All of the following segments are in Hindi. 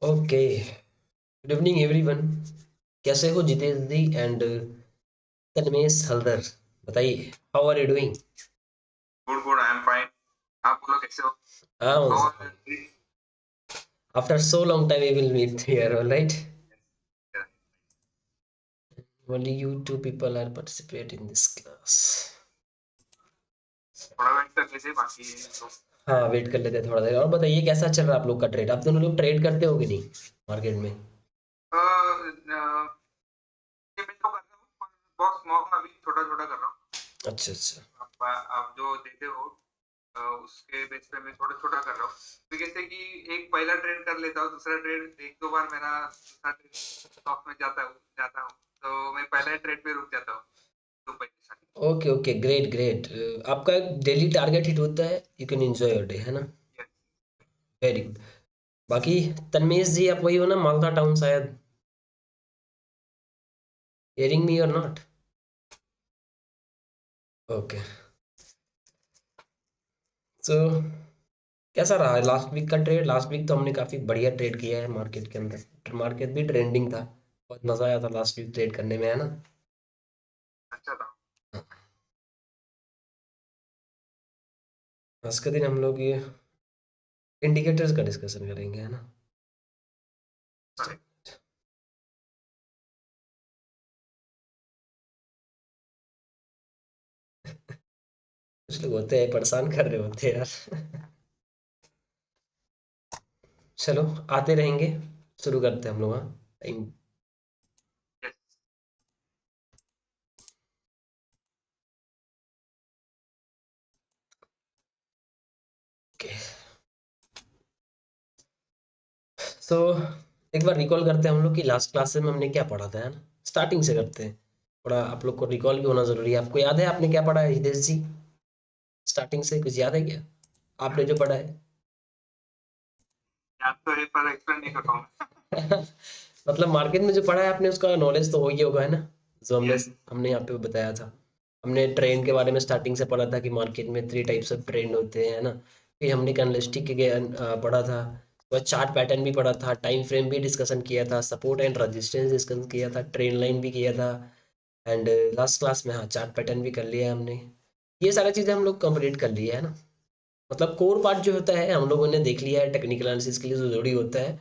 Okay, good evening everyone. कैसे हो जितेश जी एंड तन्मेश हल्दर? बताइए, how are you doing? Good good, I am fine. आप बोलो कैसे हो? हाँ, how are you? After so long time we will meet here, alright? Only you two people are participate in this class. थोड़ा वेट कर लीजिए बाकी लोग। हाँ, वेट कर लेते हैं थोड़ा देर और। बताइए कैसा चल रहा है आप लोग का ट्रेड? आप दोनों लोग ट्रेड करते हो कि नहीं मार्केट में? ये मैं तो कर रहा हूँ पर बहुत स्मॉल, अभी छोटा छोटा कर रहा हूँ। अच्छा अच्छा। आप जो देते हो उसके बेस पे मैं छोटा छोटा कर रहा हूँ। तो जैसे कि एक पहला ट्रेड कर लेता हूँ, दूसरा ट्रेड एक दो बार मेरा दूसरा ट्रेड स्टॉक में जाता हूँ तो मैं पहला ट्रेड पे रुक जाता हूँ रुपए के साथ। Okay okay, great great. आपका डेली टारगेट हिट होता है, you can enjoy your day, है ना? Yes. Very good. बाकी तन्मेश जी, आप वही हो ना, मालदा टाउन शायद? हियरिंग मी और नॉट? ओके। सो कैसा रहा है लास्ट वीक का ट्रेड? लास्ट वीक तो हमने काफ़ी बढ़िया ट्रेड किया है मार्केट के अंदर। मार्केट भी ट्रेंडिंग था, बहुत मज़ा आया था लास्ट वीक ट्रेड करने में, है ना? अच्छा था। आज के दिन हम लोग ये इंडिकेटर्स का डिस्कशन करेंगे, है ना? कुछ लोग होते हैं परेशान कर रहे होते हैं यार। चलो, आते रहेंगे। शुरू करते हैं हम लोग, हाँ। Yes. ओके। सो एक बार रिकॉल करते हैं हम लोग कि लास्ट क्लास में हमने क्या पढ़ा था, है ना? स्टार्टिंग से करते हैं। थोड़ा आप लोग को रिकॉल भी होना जरूरी है। आपको याद है आपने क्या पढ़ा है हितेश जी? स्टार्टिंग से कुछ याद है क्या आपने जो पढ़ा है? याद तो है पर एक्सप्लेन नहीं कर पाऊंगा। मतलब मार्केट में जो पढ़ा है आपने उसका नॉलेज तो हो ही होगा, है ना? जो हमने यस। हमने यहाँ पे बताया था। हमने ट्रेंड के बारे में स्टार्टिंग से पढ़ा था कि मार्केट में 3 टाइप्स ऑफ ट्रेंड होते हैं, है ना? फिर हमने कैंडलस्टिक के पढ़ा था। वह चार्ट पैटर्न भी पढ़ा था, टाइम फ्रेम भी डिस्कशन किया था, सपोर्ट एंड रेजिस्टेंस डिस्कस किया था, ट्रेंड लाइन भी किया था। एंड लास्ट क्लास में हाँ, चार्ट पैटर्न भी कर लिया है हमने। ये सारी चीज़ें हम लोग कंप्लीट कर लिया है ना। मतलब कोर पार्ट जो होता है हम लोगों ने देख लिया है, टेक्निकल एनालिसिस के लिए जो जरूरी होता है।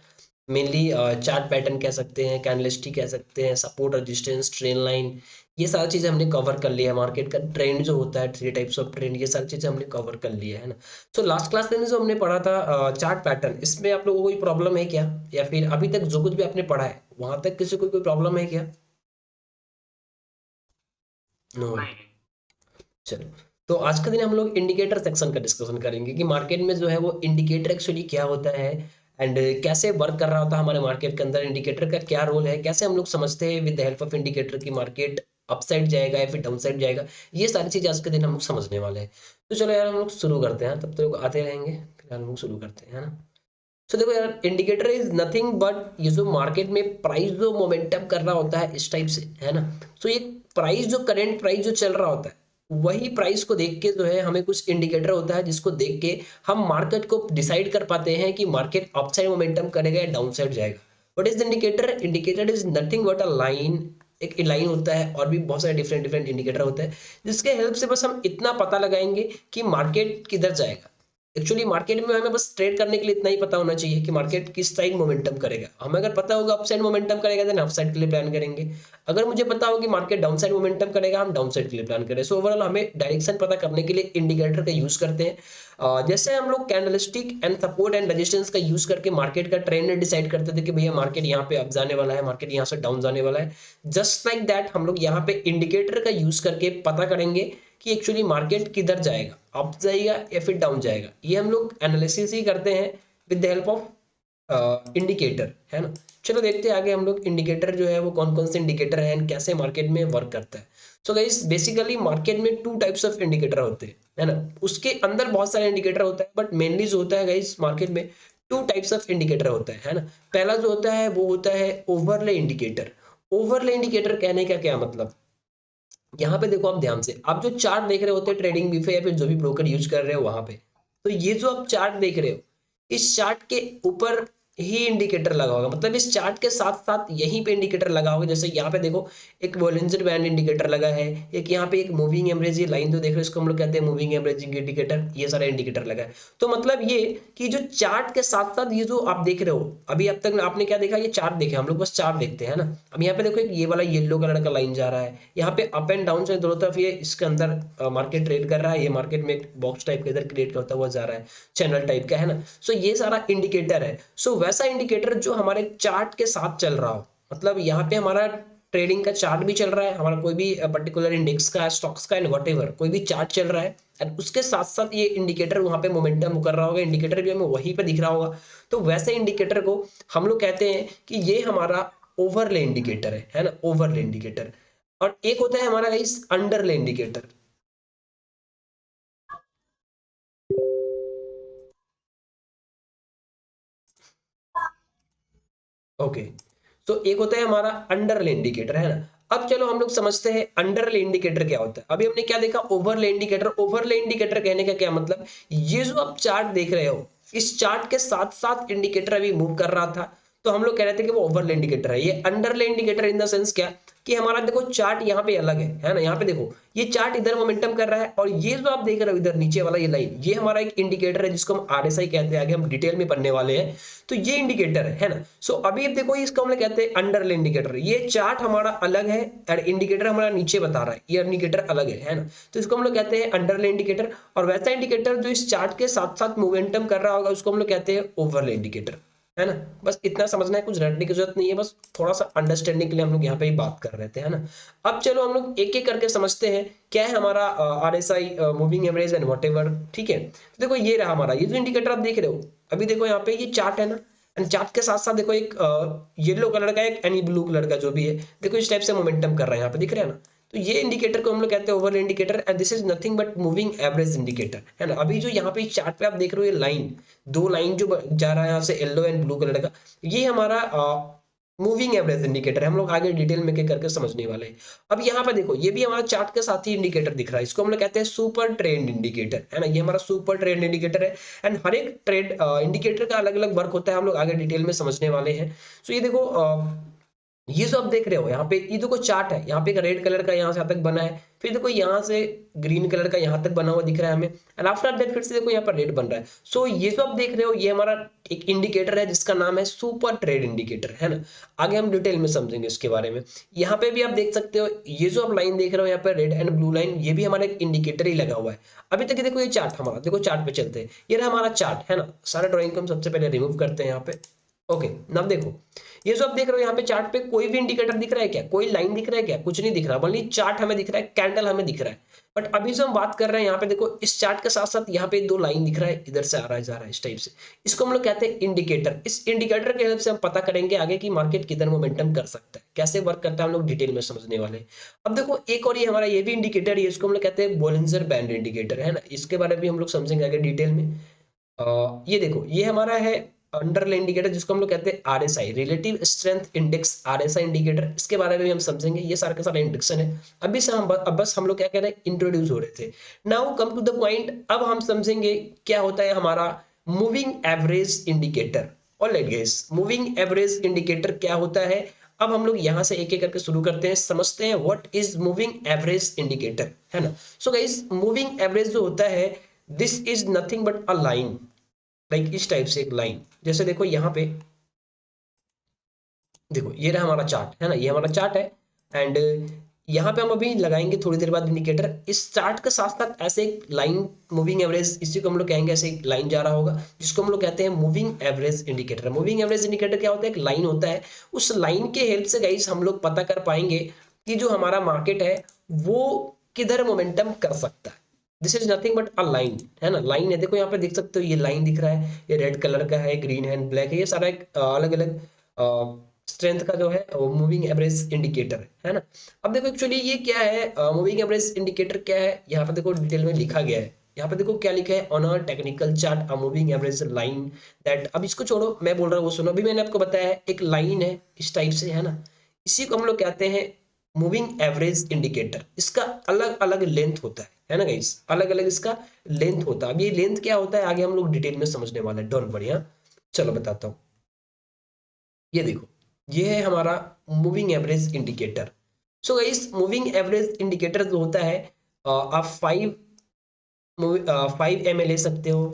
मेनली चार्ट पैटर्न कह सकते हैं, कैंडलस्टिक कह सकते हैं, सपोर्ट रेजिस्टेंस, ट्रेंड लाइन। ये सारी चीज़ें हमने कवर कर लिया है। मार्केट का ट्रेंड जो होता है, 3 टाइप्स ऑफ ट्रेंड, ये सारी चीज़ें हमने कवर कर लिया है ना। सो लास्ट क्लास में जो हमने पढ़ा था चार्ट पैटर्न, इसमें आप लोगों को कोई प्रॉब्लम है क्या? या फिर अभी तक जो कुछ भी आपने पढ़ा है वहां तक किसी को कोई प्रॉब्लम है क्या? नो। नहीं। चलो, तो आज का दिन हम लोग इंडिकेटर सेक्शन का डिस्कशन करेंगे कि मार्केट में जो है वो इंडिकेटर एक्चुअली क्या होता है एंड कैसे वर्क कर रहा होता है हमारे मार्केट के अंदर, इंडिकेटर का क्या रोल है, कैसे हम लोग समझते हैं with the help of indicator की मार्केट अप साइड जाएगा या फिर डाउन साइड जाएगा। ये सारी चीज़ आज के दिन हम लोग समझने वाले हैं। तो चलो यार, हम लोग शुरू करते हैं। तब तो लोग आते रहेंगे, फिलहाल हम लोग शुरू करते हैं, है ना? तो देखो यार, इंडिकेटर इज नथिंग बट ये जो मार्केट में प्राइस जो मोमेंटम कर रहा होता है इस टाइप से, है ना? तो ये प्राइस जो करंट प्राइस जो चल रहा होता है, वही प्राइस को देख के जो है हमें कुछ इंडिकेटर होता है जिसको देख के हम मार्केट को डिसाइड कर पाते हैं कि मार्केट अपसाइड मोमेंटम करेगा या डाउन साइड जाएगा। What is the indicator? Indicator is nothing but a line. एक लाइन होता है और भी बहुत सारे डिफरेंट डिफरेंट इंडिकेटर होते हैं जिसके हेल्प से बस हम इतना पता लगाएंगे कि मार्केट किधर जाएगा। एक्चुअली मार्केट में हमें बस ट्रेड करने के लिए इतना ही पता होना चाहिए कि मार्केट किस साइड मोमेंटम करेगा। हमें अगर पता होगा अप साइड मोमेंटम करेगा देन अप साइड के लिए प्लान करेंगे। अगर मुझे पता हो कि मार्केट डाउन साइड मोमेंटम करेगा, हम डाउन साइड के लिए प्लान करें। सो ओवरऑल हमें डायरेक्शन पता करने के लिए इंडिकेटर का यूज करते हैं। जैसे हम लोग candlestick and support and resistance का यूज करके मार्केट का ट्रेंड डिसाइड करते थे कि भैया मार्केट यहाँ पे अप जाने वाला है, मार्केट यहाँ से डाउन जाने वाला है। जस्ट लाइक दैट हम लोग यहाँ पे इंडिकेटर का यूज करके पता करेंगे कि एक्चुअली मार्केट किधर जाएगा, अप जाएगा या फिर डाउन जाएगा। ये हम लोग एनालिसिस ही करते हैं with the help of indicator, है ना? चलो देखते हैं आगे हम लोग इंडिकेटर जो है वो कौन कौन से इंडिकेटर है एंड कैसे मार्केट में वर्क करता है। सो गाइस, बेसिकली मार्केट में 2 टाइप्स ऑफ इंडिकेटर होते हैं, है ना? उसके अंदर बहुत सारे इंडिकेटर होता है बट मेनली जो होता है गाइस मार्केट में 2 टाइप्स ऑफ इंडिकेटर होता है ना? पहला जो होता है वो होता है ओवरले इंडिकेटर। ओवरले इंडिकेटर कहने का क्या मतलब? यहाँ पे देखो, आप ध्यान से आप जो चार्ट देख रहे होते हैं ट्रेडिंग व्यू पे या फिर जो भी ब्रोकर यूज कर रहे हो वहां पे, तो ये जो आप चार्ट देख रहे हो, इस चार्ट के ऊपर ही इंडिकेटर लगा होगा, मतलब इस चार्ट के साथ साथ यहीं पे इंडिकेटर लगा होगा। जैसे यहाँ पे देखो एक बॉलिंजर बैंड इंडिकेटर लगा है, एक यहाँ पे एक मूविंग एवरेज, ये लाइन जो देख रहे हो इसको हम लोग कहते हैं मूविंग एवरेज इंडिकेटर, ये सारा इंडिकेटर लगा है। तो मतलब ये कि जो चार्ट के साथ साथ ये जो आप देख रहे हो, अभी अब तक आपने क्या देखा, ये चार्ट देखे, हम लोग बस चार्ट देखते हैं ना। अब यहाँ पे देखो एक ये वाला येलो कलर का लाइन जा रहा है, यहाँ पे अप एंड डाउन से दोनों तरफ ये इसके अंदर मार्केट ट्रेड कर रहा है, ये मार्केट में एक बॉक्स टाइप का इधर क्रिएट करता हुआ जा रहा है, चैनल टाइप का है ना। सो ये सारा इंडिकेटर है। सो वैसा इंडिकेटर जो हमारे चार्ट के साथ चल रहा हो, मतलब यहाँ पे हमारा ट्रेडिंग का चार्ट भी चल रहा है, हमारा कोई भी पर्टिकुलर इंडेक्स का, स्टॉक्स का, एंड व्हाटएवर कोई भी चार्ट चल रहा है, एंड उसके साथ साथ ये इंडिकेटर वहां पे मोमेंटम कर रहा होगा, इंडिकेटर भी हमें वहीं पे दिख रहा होगा। तो वैसे इंडिकेटर को हम लोग कहते हैं कि ये हमारा ओवरले इंडिकेटर है ना, ओवरले इंडिकेटर। और एक होता है हमारा इस अंडरले इंडिकेटर। ओके, तो एक होता है हमारा अंडरले इंडिकेटर, है ना। अब चलो हम लोग समझते हैं अंडरले इंडिकेटर क्या होता है। अभी हमने क्या देखा, ओवरले इंडिकेटर। ओवरले इंडिकेटर कहने का क्या मतलब, ये जो आप चार्ट देख रहे हो, इस चार्ट के साथ साथ इंडिकेटर अभी मूव कर रहा था, तो हम लोग कह रहे थे कि वो ओवरले इंडिकेटर है। ये अंडरले इंडिकेटर इन द सेंस क्या, कि हमारा देखो चार्ट यहाँ पे अलग है ना। यहाँ पे देखो ये चार्ट इधर मोमेंटम कर रहा है, और ये जो आप देख रहे हो इधर नीचे वाला ये लाइन, ये हमारा एक इंडिकेटर है जिसको हम आरएसआई कहते हैं, आगे हम डिटेल में पढ़ने वाले हैं। तो ये इंडिकेटर है ना। सो अभी देखो इसको हम लोग कहते हैं अंडरले इंडिकेटर। ये चार्ट हमारा अलग है और इंडिकेटर हमारा नीचे बता रहा है, ये इंडिकेटर अलग है ना। तो इसको हम लोग कहते हैं अंडरले इंडिकेटर। और वैसा इंडिकेटर जो इस चार्ट के साथ साथ मोमेंटम कर रहा होगा, उसको हम लोग कहते हैं ओवरले इंडिकेटर, है ना। बस इतना समझना है, कुछ रटने की जरूरत नहीं है, बस थोड़ा सा अंडरस्टैंडिंग के लिए हम लोग यहाँ पे ही बात कर रहे थे, है ना। अब चलो हम लोग एक एक करके समझते हैं क्या है हमारा RSI, moving average and whatever. ठीक है, तो देखो ये रहा हमारा, ये जो इंडिकेटर आप देख रहे हो, अभी देखो यहाँ पे ये चार्ट है ना, एंड चार्ट के साथ साथ देखो एक येलो कलर का, एक एनी ब्लू कलर का जो भी है, देखो इस टाइप से मोमेंटम कर रहा है, यहाँ पे दिख रहा है ना। तो ये इंडिकेटर को हम लोग कहते हैं over indicator, and this is nothing but moving average indicator, है ना। अभी जो यहाँ पे चार्ट पे आप देख रहे हो, ये लाइन, दो लाइन जो जा रहा है यहाँ से येलो एंड ब्लू कलर का, ये हमारा मूविंग एवरेज इंडिकेटर है। हम लोग आगे डिटेल में करके समझने वाले हैं। अब यहाँ पे देखो ये भी हमारा चार्ट के साथ ही इंडिकेटर दिख रहा है, इसको हम लोग कहते हैं सुपर ट्रेंड इंडिकेटर, है ना। ये हमारा सुपर ट्रेंड इंडिकेटर है, एंड हर एक ट्रेड इंडिकेटर का अलग अलग वर्क होता है, हम लोग आगे डिटेल में समझने वाले हैं। सो ये देखो ये जो आप देख रहे हो यहाँ पे, ये देखो चार्ट है, यहाँ पे एक रेड कलर का यहाँ से यहाँ तक बना है, फिर देखो यहाँ से ग्रीन कलर का यहाँ तक बना हुआ दिख रहा है हमें, एंड आफ्टर दैट फिर से देखो यहाँ पर रेड बन रहा है। सो ये जो आप देख रहे हो, ये हमारा एक इंडिकेटर है जिसका नाम है सुपर ट्रेड इंडिकेटर, है ना। आगे हम डिटेल में समझेंगे इसके बारे में। यहाँ पे भी आप देख सकते हो, ये जो आप लाइन देख रहे हो यहाँ पे रेड एंड ब्लू लाइन, ये भी हमारा एक इंडिकेटर ही लगा हुआ है। अभी तक ये देखो, ये चार्ट हमारा, देखो चार्ट पे चलते हैं, ये रहा हमारा चार्ट, है ना। सारा ड्रॉइंग को हम सबसे पहले रिमूव करते हैं यहाँ पे। ओके, नाउ देखो ये जो आप देख रहे हो यहाँ पे चार्ट पे, कोई भी इंडिकेटर दिख रहा है क्या, कोई लाइन दिख रहा है क्या, कुछ नहीं दिख रहा, बल्कि चार्ट हमें दिख रहा है, कैंडल हमें दिख रहा है। बट अभी जो हम बात कर रहे हैं यहाँ पे देखो, इस चार्ट के साथ साथ यहाँ पे दो लाइन दिख रहा है, इधर से आ रहा है जा रहा है इस टाइप से, इसको हम लोग कहते हैं इंडिकेटर। इस इंडिकेटर के हेल्प से हम पता करेंगे आगे की मार्केट किधर मोमेंटम कर सकता है, कैसे वर्क करता है, हम लोग डिटेल में समझने वाले हैं। अब देखो एक और ये हमारा ये भी इंडिकेटर है, इसको हम लोग कहते हैं बोलिंजर बैंड इंडिकेटर, है ना। इसके बारे में भी हम लोग समझेंगे आगे डिटेल में। ये देखो ये हमारा है अंडरले इंडिकेटर, जिसको हम लोग कहते हैं RSI, relative strength index, RSI indicator. इसके बारे में भी हम समझेंगे, ये सारा का सारा इंडेक्शन है। अभी से हम अब बस हम लोग क्या कह रहे हैं, इंट्रोड्यूस हो रहे थे। Now come to the point, अब हम समझेंगे क्या होता है हमारा moving average indicator. Alright guys, moving average indicator क्या होता है, अब हम लोग यहाँ से एक एक करके शुरू करते हैं, समझते हैं what is moving average indicator, है ना। सो गाइस, मूविंग एवरेज जो होता है, this is nothing but a line, like इस टाइप से एक लाइन। जैसे देखो यहाँ पे, देखो ये रहा हमारा चार्ट, है ना, ये हमारा चार्ट है। एंड यहाँ पे हम अभी लगाएंगे थोड़ी देर बाद इंडिकेटर। इस चार्ट के साथ साथ ऐसे एक लाइन, मूविंग एवरेज, इसी को हम लोग कहेंगे, ऐसे एक लाइन जा रहा होगा, जिसको हम लोग कहते हैं moving average indicator. Moving average indicator क्या होता है, एक लाइन होता है, उस लाइन के हेल्प से गाइस हम लोग पता कर पाएंगे कि जो हमारा मार्केट है वो किधर मोमेंटम कर सकता है। This is nothing but a line, है ना, लाइन है। देखो यहाँ पे देख सकते हो, ये लाइन दिख रहा है, ये रेड कलर का है, ग्रीन है, ब्लैक है, ये सारा एक अलग अलग स्ट्रेंथ का जो है वो मूविंग एवरेज इंडिकेटर है ना। अब देखो एक्चुअली ये क्या है, मूविंग एवरेज इंडिकेटर क्या है, यहाँ पे देखो डिटेल में लिखा गया है। यहाँ पे देखो क्या लिखा है, on a technical chart a moving average line that, अब इसको छोड़ो, मैं बोल रहा हूँ वो सुनो। अभी मैंने आपको बताया है एक लाइन है इस टाइप से, है ना, इसी को हम लोग कहते हैं मूविंग एवरेज इंडिकेटर। इसका अलग अलग लेंथ होता है ना गाइस, अलग अलग इसका लेंथ होता है। अब ये लेंथ क्या होता है आगे हम लोग डिटेल में समझने वाले हैं, डोंट वरी। हाँ, चलो बताता हूँ। ये देखो, ये है हमारा moving average indicator. So guys, moving average indicator जो होता है, आप 5 MA ले सकते हो,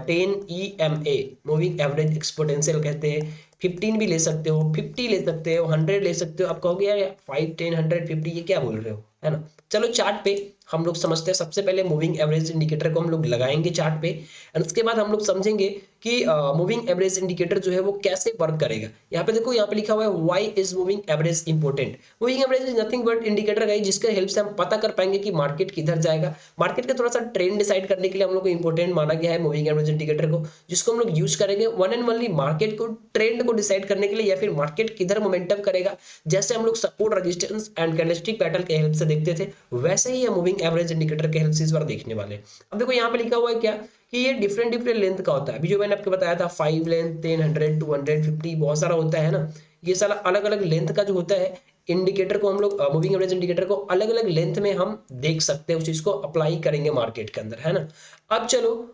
10 EMA मूविंग एवरेज एक्सपोनेंशियल कहते हैं, 15 भी ले सकते हो, 50 ले सकते हो, 100 ले सकते हो। आप कहोगे यार 5, 10, 100, 50 ये क्या बोल रहे हो, है ना। चलो चार्ट पे हम लोग समझते हैं। सबसे पहले मूविंग एवरेज इंडिकेटर को हम लोग लगाएंगे चार्ट पे, एंड उसके बाद हम लोग समझेंगे कि मूविंग एवरेज इंडिकेटर जो है वो कैसे वर्क करेगा। यहाँ पे देखो, यहाँ पे लिखा हुआ है why is moving average important. Moving average is nothing but indicator है जिसके हेल्प से हम पता कर पाएंगे कि मार्केट किधर जाएगा। मार्केट का थोड़ा सा ट्रेंड डिसाइड करने के लिए हम लोग को इंपॉर्टेंट माना गया है मूविंग एवरेज इंडिकेटर को, जिसको हम लोग यूज करेंगे वन एंड ओनली मार्केट को, ट्रेंड को डिसाइड करने के लिए, या फिर मार्केट किधर मोमेंटम करेगा। जैसे हम लोग support, resistance and candlestick pattern के हेल्प से देखते थे, वैसे ही मूविंग एवरेज इंडिकेटर के हेल्प से इस बार देखने वाले हैं। अब देखो यहाँ पे लिखा हुआ है क्या, कि ये डिफरेंट डिफरेंट लेंथ का होता है। अभी जो मैंने आपको बताया था 5 लेंथ, 10, 100, 200, 50, बहुत सारा होता है ना। ये सारा अलग अलग लेंथ का जो होता है इंडिकेटर को हम लोग, मूविंग एवरेज इंडिकेटर को अलग अलग लेंथ में हम देख सकते हैं, उस चीज को अप्लाई करेंगे मार्केट के अंदर, है ना। अब चलो,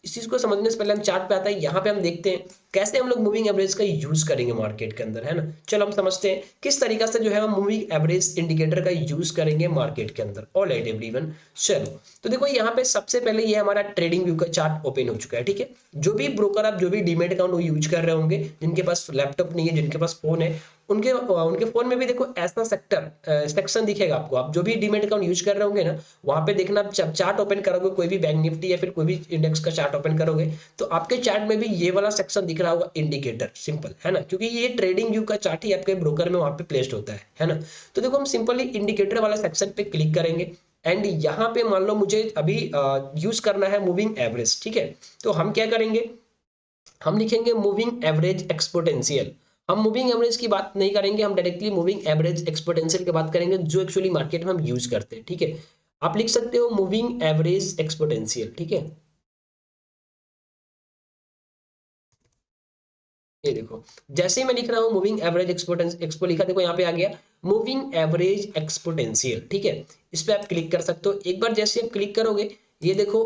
इस चीज को समझने से पहले हम चार्ट पे आते हैं। यहाँ पे हम देखते हैं कैसे हम लोग मूविंग एवरेज का यूज करेंगे मार्केट के अंदर, है ना। चलो हम समझते हैं किस तरीका से जो है हम मूविंग एवरेज इंडिकेटर का यूज करेंगे मार्केट के अंदर। ऑलराइट एवरीवन, चलो तो देखो यहाँ पे सबसे पहले ये हमारा ट्रेडिंग व्यू का चार्ट ओपन हो चुका है, ठीक है। जो भी ब्रोकर, आप जो भी डीमेट अकाउंट वो यूज कर रहे होंगे, जिनके पास लैपटॉप नहीं है, जिनके पास फोन है, उनके फोन में भी देखो ऐसा सेक्शन दिखेगा आपको। आप जो भी डीमेट अकाउंट यूज कर रहे होंगे ना, वहां पे देखना, आप जब चार्ट ओपन करोगे, कोई भी बैंक निफ्टी या फिर कोई भी इंडेक्स का चार्ट ओपन करोगे, तो आपके चार्ट में भी ये वाला सेक्शन दिख रहा होगा, इंडिकेटर, सिंपल, है ना, क्योंकि ये ट्रेडिंग व्यू का चार्ट ही आपके ब्रोकर में वहां पे प्लेस्ड होता है ना। तो देखो हम सिंपली इंडिकेटर वाला सेक्शन पे क्लिक करेंगे, एंड यहाँ पे मान लो मुझे अभी यूज करना है मूविंग एवरेज, ठीक है। तो हम क्या करेंगे, हम लिखेंगे मूविंग एवरेज एक्सपोनेंशियल। हम मूविंग एवरेज की बात नहीं करेंगे, हम डायरेक्टली मूविंग एवरेज एक्सपोनेंशियल की बात करेंगे, जो एक्चुअली मार्केट में हम यूज करते हैं, ठीक है। आप लिख सकते हो मूविंग एवरेज एक्सपोनेंशियल, ठीक है। ये देखो, जैसे ही मैं लिख रहा हूँ मूविंग एवरेज एक्सपो लिखा, देखो यहाँ पे आ गया मूविंग एवरेज एक्सपोनेंशियल, ठीक है। इस पे आप क्लिक कर सकते हो। एक बार जैसे आप क्लिक करोगे, ये देखो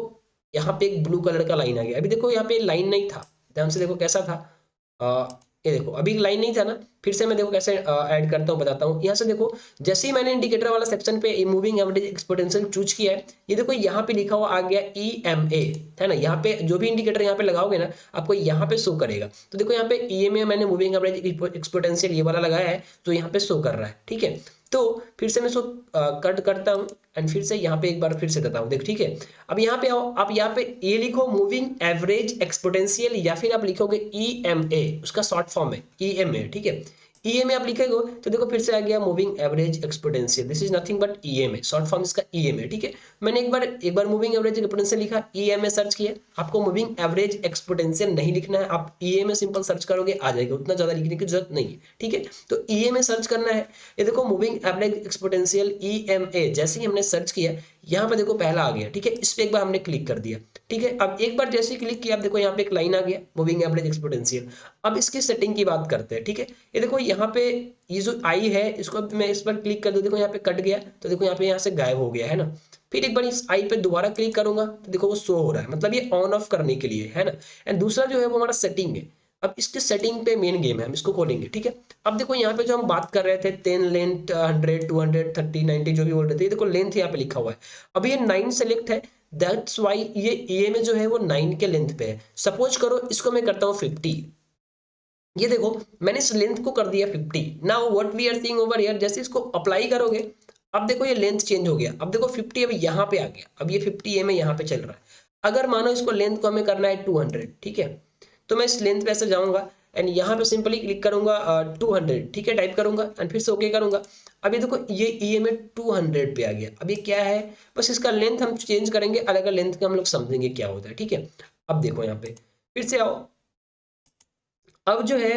यहाँ पे एक ब्लू कलर का लाइन आ गया। अभी देखो यहाँ पे लाइन नहीं था, ध्यान से देखो कैसा था। ये देखो अभी लाइन नहीं था ना। फिर से मैं देखो कैसे ऐड करता हूँ, बताता हूँ। यहाँ से देखो, जैसे ही मैंने इंडिकेटर वाला सेक्शन पे मूविंग एवरेज एक्सपोनेंशियल चूज किया है, ये देखो यहाँ पे लिखा हुआ आ गया EMA, है ना। यहाँ पे जो भी इंडिकेटर यहाँ पे लगाओगे ना, आपको यहाँ पे शो करेगा। तो देखो यहाँ पे EMA मैंने मूविंग एवरेज एक्सपोनेंशियल ये वाला लगाया है, तो यहाँ पे शो कर रहा है, ठीक है। तो फिर से मैं इसको कट करता हूँ, एंड फिर से यहाँ पे एक बार फिर से देता हूँ, देख, ठीक है। अब यहाँ पे आओ, आप यहाँ पे ये लिखो मूविंग एवरेज एक्सपोनेंशियल, या फिर आप लिखोगे EMA, उसका शॉर्ट फॉर्म है EMA, ठीक है। EMA आप लिखेगा तो देखो फिर से आ गया moving average exponential. This is nothing but EMA, short form इसका EMA, ठीक है। मैंने एक बार मूविंग एवरेज एक्सपोनेंशियल लिखा, EMA सर्च किया। आपको मूविंग एवरेज एक्सपोनेंशियल नहीं लिखना है, आप EMA सिंपल सर्च करोगे आ जाएगा, उतना ज्यादा लिखने की जरूरत नहीं है, ठीक है। तो EMA सर्च करना है। ये देखो मूविंग एवरेज एक्सपोनेंशियल EMA, जैसे ही हमने सर्च किया, यहाँ पे देखो पहला आ गया, ठीक है। इस पे एक बार हमने क्लिक कर दिया, ठीक है। अब एक बार जैसे ही क्लिक किया, आप देखो यहाँ पे एक लाइन आ गया मूविंग एवरेज एक्सपोनेंशियल। अब इसकी सेटिंग की बात करते हैं, ठीक है। ये देखो यहाँ पे ये जो आई है, इसको अब मैं इस पर क्लिक कर दूं, देखो यहाँ पे कट गया, तो देखो यहाँ पे यहाँ से गायब हो गया, है ना। फिर एक बार इस आई पे दोबारा क्लिक करूंगा, तो देखो वो शो हो रहा है, मतलब ये ऑन ऑफ करने के लिए, है ना। एंड दूसरा जो है वो हमारा सेटिंग है। अब इसके सेटिंग पे मेन गेम है, हम इसको खोलेंगे, ठीक है। अब देखो यहाँ पे जो हम बात कर रहे थे 10 लेंथ, 100, 200, 30, 90 जो भी बोल रहे थे, ये देखो लेंथ यहाँ पे लिखा हुआ है। अब ये 9 सेलेक्ट है, दैट्स वाई ये EMA जो है वो 9 के लेंथ पे है। सपोज करो इसको मैं करता हूँ 50, ये देखो मैंने इस लेंथ को कर दिया 50। Now what we are seeing over here, जैसे इसको अप्लाई करोगे, अब देखो ये लेंथ चेंज हो गया। अब देखो 50 अभी यहाँ पे आ गया, अब ये 50 यहाँ पे चल रहा है। अगर मानो इसको लेंथ को हमें करना है 200, ठीक है। तो मैं इस लेंथ पे ऐसे जाऊंगा, एंड यहाँ पे सिंपली क्लिक करूंगा 200, ठीक है, टाइप करूंगा, एंड फिर से ओके करूंगा। अब ये देखो ये EMA 200 पे आ गया। अब ये क्या है, बस इसका लेंथ हम चेंज करेंगे, अलग अलग लेंथ का हम लोग समझेंगे क्या होता है, ठीक है। अब देखो यहाँ पे फिर से आओ। अब जो है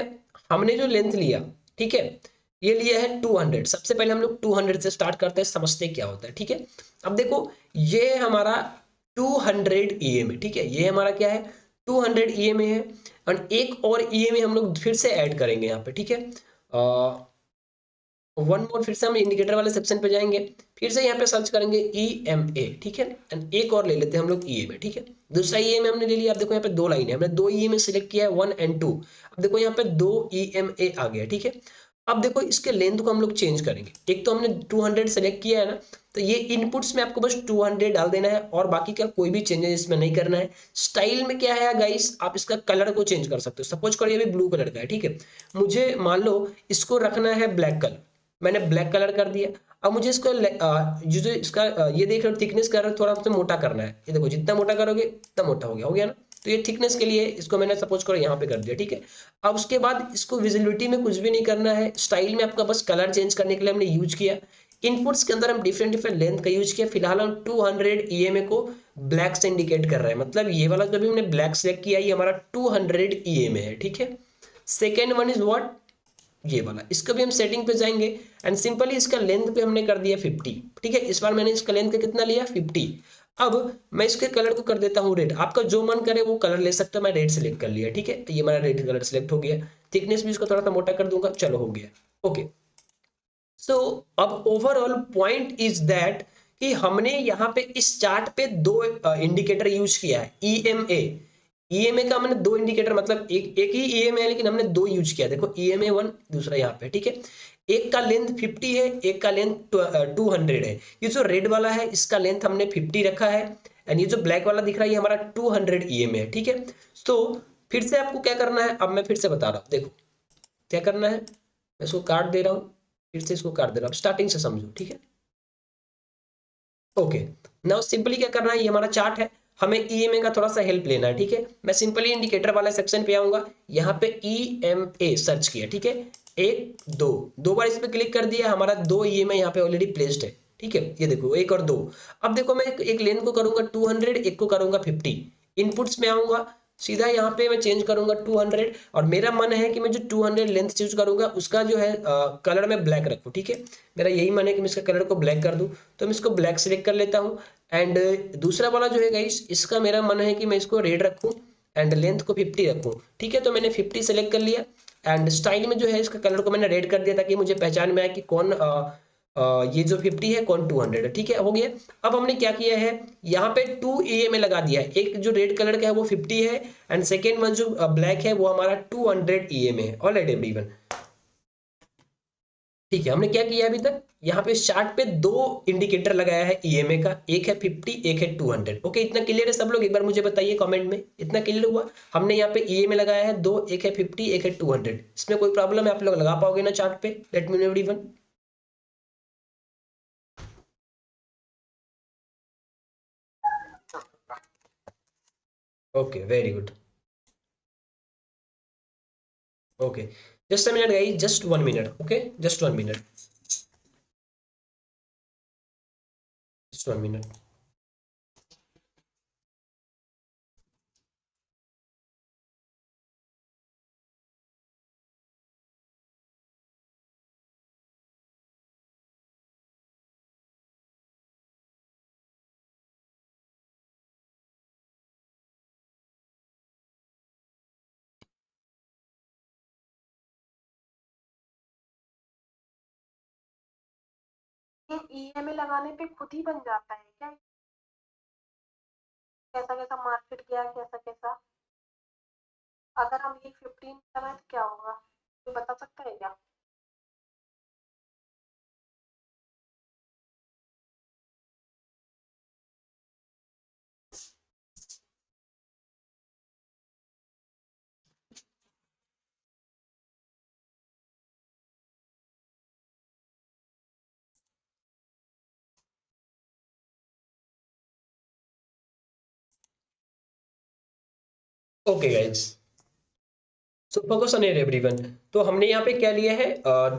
हमने जो लेंथ लिया, ठीक है, ये लिया है 200। सबसे पहले हम लोग 200 से स्टार्ट करते हैं, समझते हैं क्या होता है, ठीक है। अब देखो ये हमारा 200 EMA, ठीक है, ये हमारा क्या है 200 EMA है। और एक और EMA हम लोग फिर से ऐड करेंगे यहाँ पे, ठीक है। वन मोर, फिर से हम इंडिकेटर वाले सेक्शन पे जाएंगे, फिर से यहाँ पे सर्च करेंगे EMA, ठीक है, एंड एक और ले लेते हैं हम लोग EMA, ठीक है। दूसरा EMA हमने ले लिया। अब देखो यहाँ पे दो लाइन है, हमने दो EMA सिलेक्ट किया है, 1 और 2। अब देखो यहाँ पे दो EMA आ गया, ठीक है। अब देखो इसके लेंथ को हम लोग चेंज करेंगे। एक तो हमने 200 सेलेक्ट किया है ना, तो ये इनपुट्स में आपको बस 200 डाल देना है और बाकी का कोई भी चेंजेस इसमें नहीं करना है। स्टाइल में क्या है गाइस, आप इसका कलर को चेंज कर सकते हो। सपोज करिए अभी ब्लू कलर का है, ठीक है, मुझे मान लो इसको रखना है ब्लैक कलर, मैंने ब्लैक कलर कर दिया। अब मुझे इसको जो इसका ये देख रहे हो थिकनेस कर थोड़ा सा मोटा करना है। ये देखो जितना मोटा करोगे उतना मोटा हो गया ना। तो ये थिकनेस के लिए इसको मैंने सपोज करो यहाँ पे कर दिया, ठीक है। अब उसके बाद इसको विजिबिलिटी में कुछ भी नहीं करना है, स्टाइल में आपका बस कलर चेंज करने के लिए हमने यूज किया। इनपुट्स के अंदर हम डिफरेंट डिफरेंट लेंथ का यूज किया। फिलहाल हम 200 EMA को ब्लैक से इंडिकेट कर रहे हैं, मतलब ये वाला जो भी हमने ब्लैक सेलेक्ट किया ये हमारा 200 EMA है, ठीक है। सेकेंड वन इज व्हाट, ये वाला, इसका भी हम सेटिंग पे जाएंगे एंड सिंपली इसका लेंथ पे हमने कर दिया 50, ठीक है। इस बार मैंने इसका लेंथ का कितना लिया 50। अब मैं इसके कलर को कर देता हूँ रेड। आपका जो मन करे वो कलर ले सकते हो, मैं रेड सेलेक्ट कर लिया, ठीक है। तो ये हमारा रेड कलर सेलेक्ट हो गया। थिकनेस भी इसको थोड़ा सा मोटा कर दूंगा, चलो हो गया, ओके। सो अब ओवरऑल पॉइंट इज दैट कि हमने यहाँ पे इस चार्ट पे दो इंडिकेटर यूज किया है, ईएमए का हमने दो इंडिकेटर, मतलब एक एक ही ईएमए है लेकिन हमने दो यूज किया। देखो EMA 1, दूसरा यहाँ पे, ठीक है। एक का लेंथ 50 है, एक का लेंथ 200 है। ये जो रेड वाला है इसका लेंथ हमने 50 रखा है एंड ये जो ब्लैक वाला दिख रहा है ये हमारा 200 EMA है, ठीक है। तो फिर से आपको क्या करना है, अब मैं फिर से बता रहा हूँ, देखो क्या करना है। मैं इसको काट दे रहा हूँ, फिर से इसको काट दे रहा हूँ, स्टार्टिंग से समझो, ठीक है। ओके, नाउ सिंपली क्या करना है, ये हमारा चार्ट है, हमें EMA का थोड़ा सा हेल्प लेना है, ठीक है। मैं सिंपली इंडिकेटर वाले सेक्शन पे आऊंगा, यहाँ पे EMA सर्च किया, ठीक है। एक दो, दो बार इस पे क्लिक कर दिया, हमारा दो EMA यहाँ पे ऑलरेडी प्लेस्ड है, ठीक है। ये देखो एक और दो। अब देखो मैं एक लेंथ को करूंगा 200, एक को करूंगा 50। इनपुट्स में आऊंगा, सीधा यहाँ पे मैं चेंज करूंगा 200 और मेरा मन है कि मैं जो 200 लेंथ चूज करूंगा उसका जो है कलर में ब्लैक रखूं, ठीक है। मेरा यही मन है कि मैं इसका कलर को ब्लैक कर दूं, तो मैं इसको ब्लैक सेलेक्ट कर लेता हूं। एंड दूसरा वाला जो है गाइस, इसका मेरा मन है कि मैं इसको रेड रखूं एंड लेंथ को 50 रखूं, ठीक है। तो मैंने 50 सेलेक्ट कर लिया एंड स्टाइल में जो है इसका कलर को मैंने रेड कर दिया ताकि मुझे पहचान में आए कि कौन ये जो 50 है कौन 200 है, ठीक है, हो गया। अब हमने क्या किया है, यहाँ पे 2 EMA लगा दिया है। एक जो रेड कलर का है वो 50 है एंड सेकेंड वन जो ब्लैक है वो हमारा 200 EMA है। ऑलराइट एवरीवन, ठीक है। हमने क्या किया अभी तक, यहाँ पे चार्ट पे दो इंडिकेटर लगाया है EMA का, एक है 50, एक है 200। ओके, इतना क्लियर है सब लोग, एक बार मुझे बताइए कमेंट में, इतना क्लियर हुआ। हमने यहाँ पे EMA लगाया है दो, एक है 50, एक है 200। इसमें कोई प्रॉब्लम है, आप लोग लगा पाओगे ना चार्ट पे? Late me know everyone. Okay, very good. Okay, just a minute guys, just 1 minute, okay, just 1 minute, just 1 minute. ये ईएमआई लगाने पे खुद ही बन जाता है क्या? कैसा कैसा मार्केट गया, कैसा कैसा? अगर हम ये 15 लगाए तो क्या होगा, कोई बता सकता है क्या? Okay guys, so focus on everyone. तो हमने यहाँ पे क्या लिया है,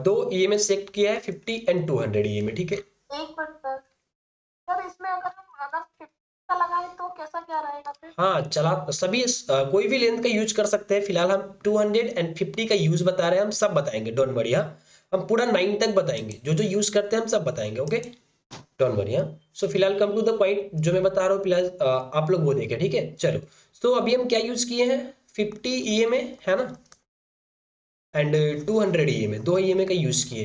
दो EMA सेलेक्ट किया है, 50 एंड 200 EMA, ठीक है। एक मिनट सर, इसमें अगर 50 का लगाए तो कैसा क्या रहेगा फिर? हाँ, चला सभी कोई भी लेंथ का यूज कर सकते हैं। फिलहाल हम 200 एंड 50 का यूज बता रहे हैं, हम सब बताएंगे, डोंट वरी। हाँ, हम पूरा 9 तक बताएंगे, जो जो यूज करते हैं हम सब बताएंगे, ओके, डोंट वरी। हाँ, सो फिलहाल कम टू द पॉइंट, जो मैं बता रहा हूँ फिलहाल आप लोग वो देखें, ठीक है। चलो, तो अभी हम क्या यूज किए हैं, 50 EMA है ना एंड 200 EMA, दो EMA का यूज किए।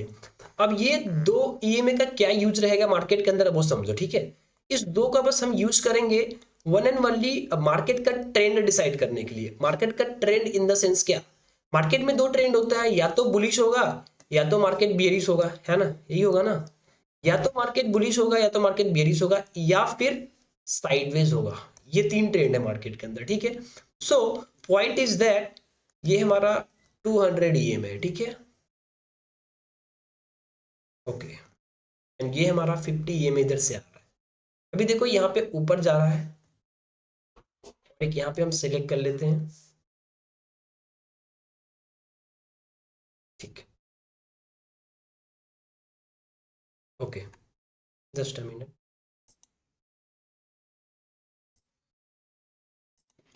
अब ये दो ईएमए का क्या यूज रहेगा मार्केट के अंदर वो समझो, ठीक है। इस दो का बस हम यूज करेंगे वन एंड ओनली मार्केट का ट्रेंड डिसाइड करने के लिए। मार्केट का ट्रेंड इन द सेंस क्या, मार्केट में दो ट्रेंड होता है, या तो बुलिश होगा या तो मार्केट बियरिश होगा, है ना, यही होगा ना, या तो मार्केट बुलिश होगा या तो मार्केट बियरिश होगा या फिर साइडवेज होगा। ये तीन ट्रेंड है मार्केट के अंदर, ठीक है। सो पॉइंट इज दैट ये हमारा 200 ईएम है, ठीक है, ओके। एंड ये हमारा 50 ईएम इधर से आ रहा है। अभी देखो यहाँ पे ऊपर जा रहा है, एक यहाँ पे हम सिलेक्ट कर लेते हैं, ठीक, okay, just a minute,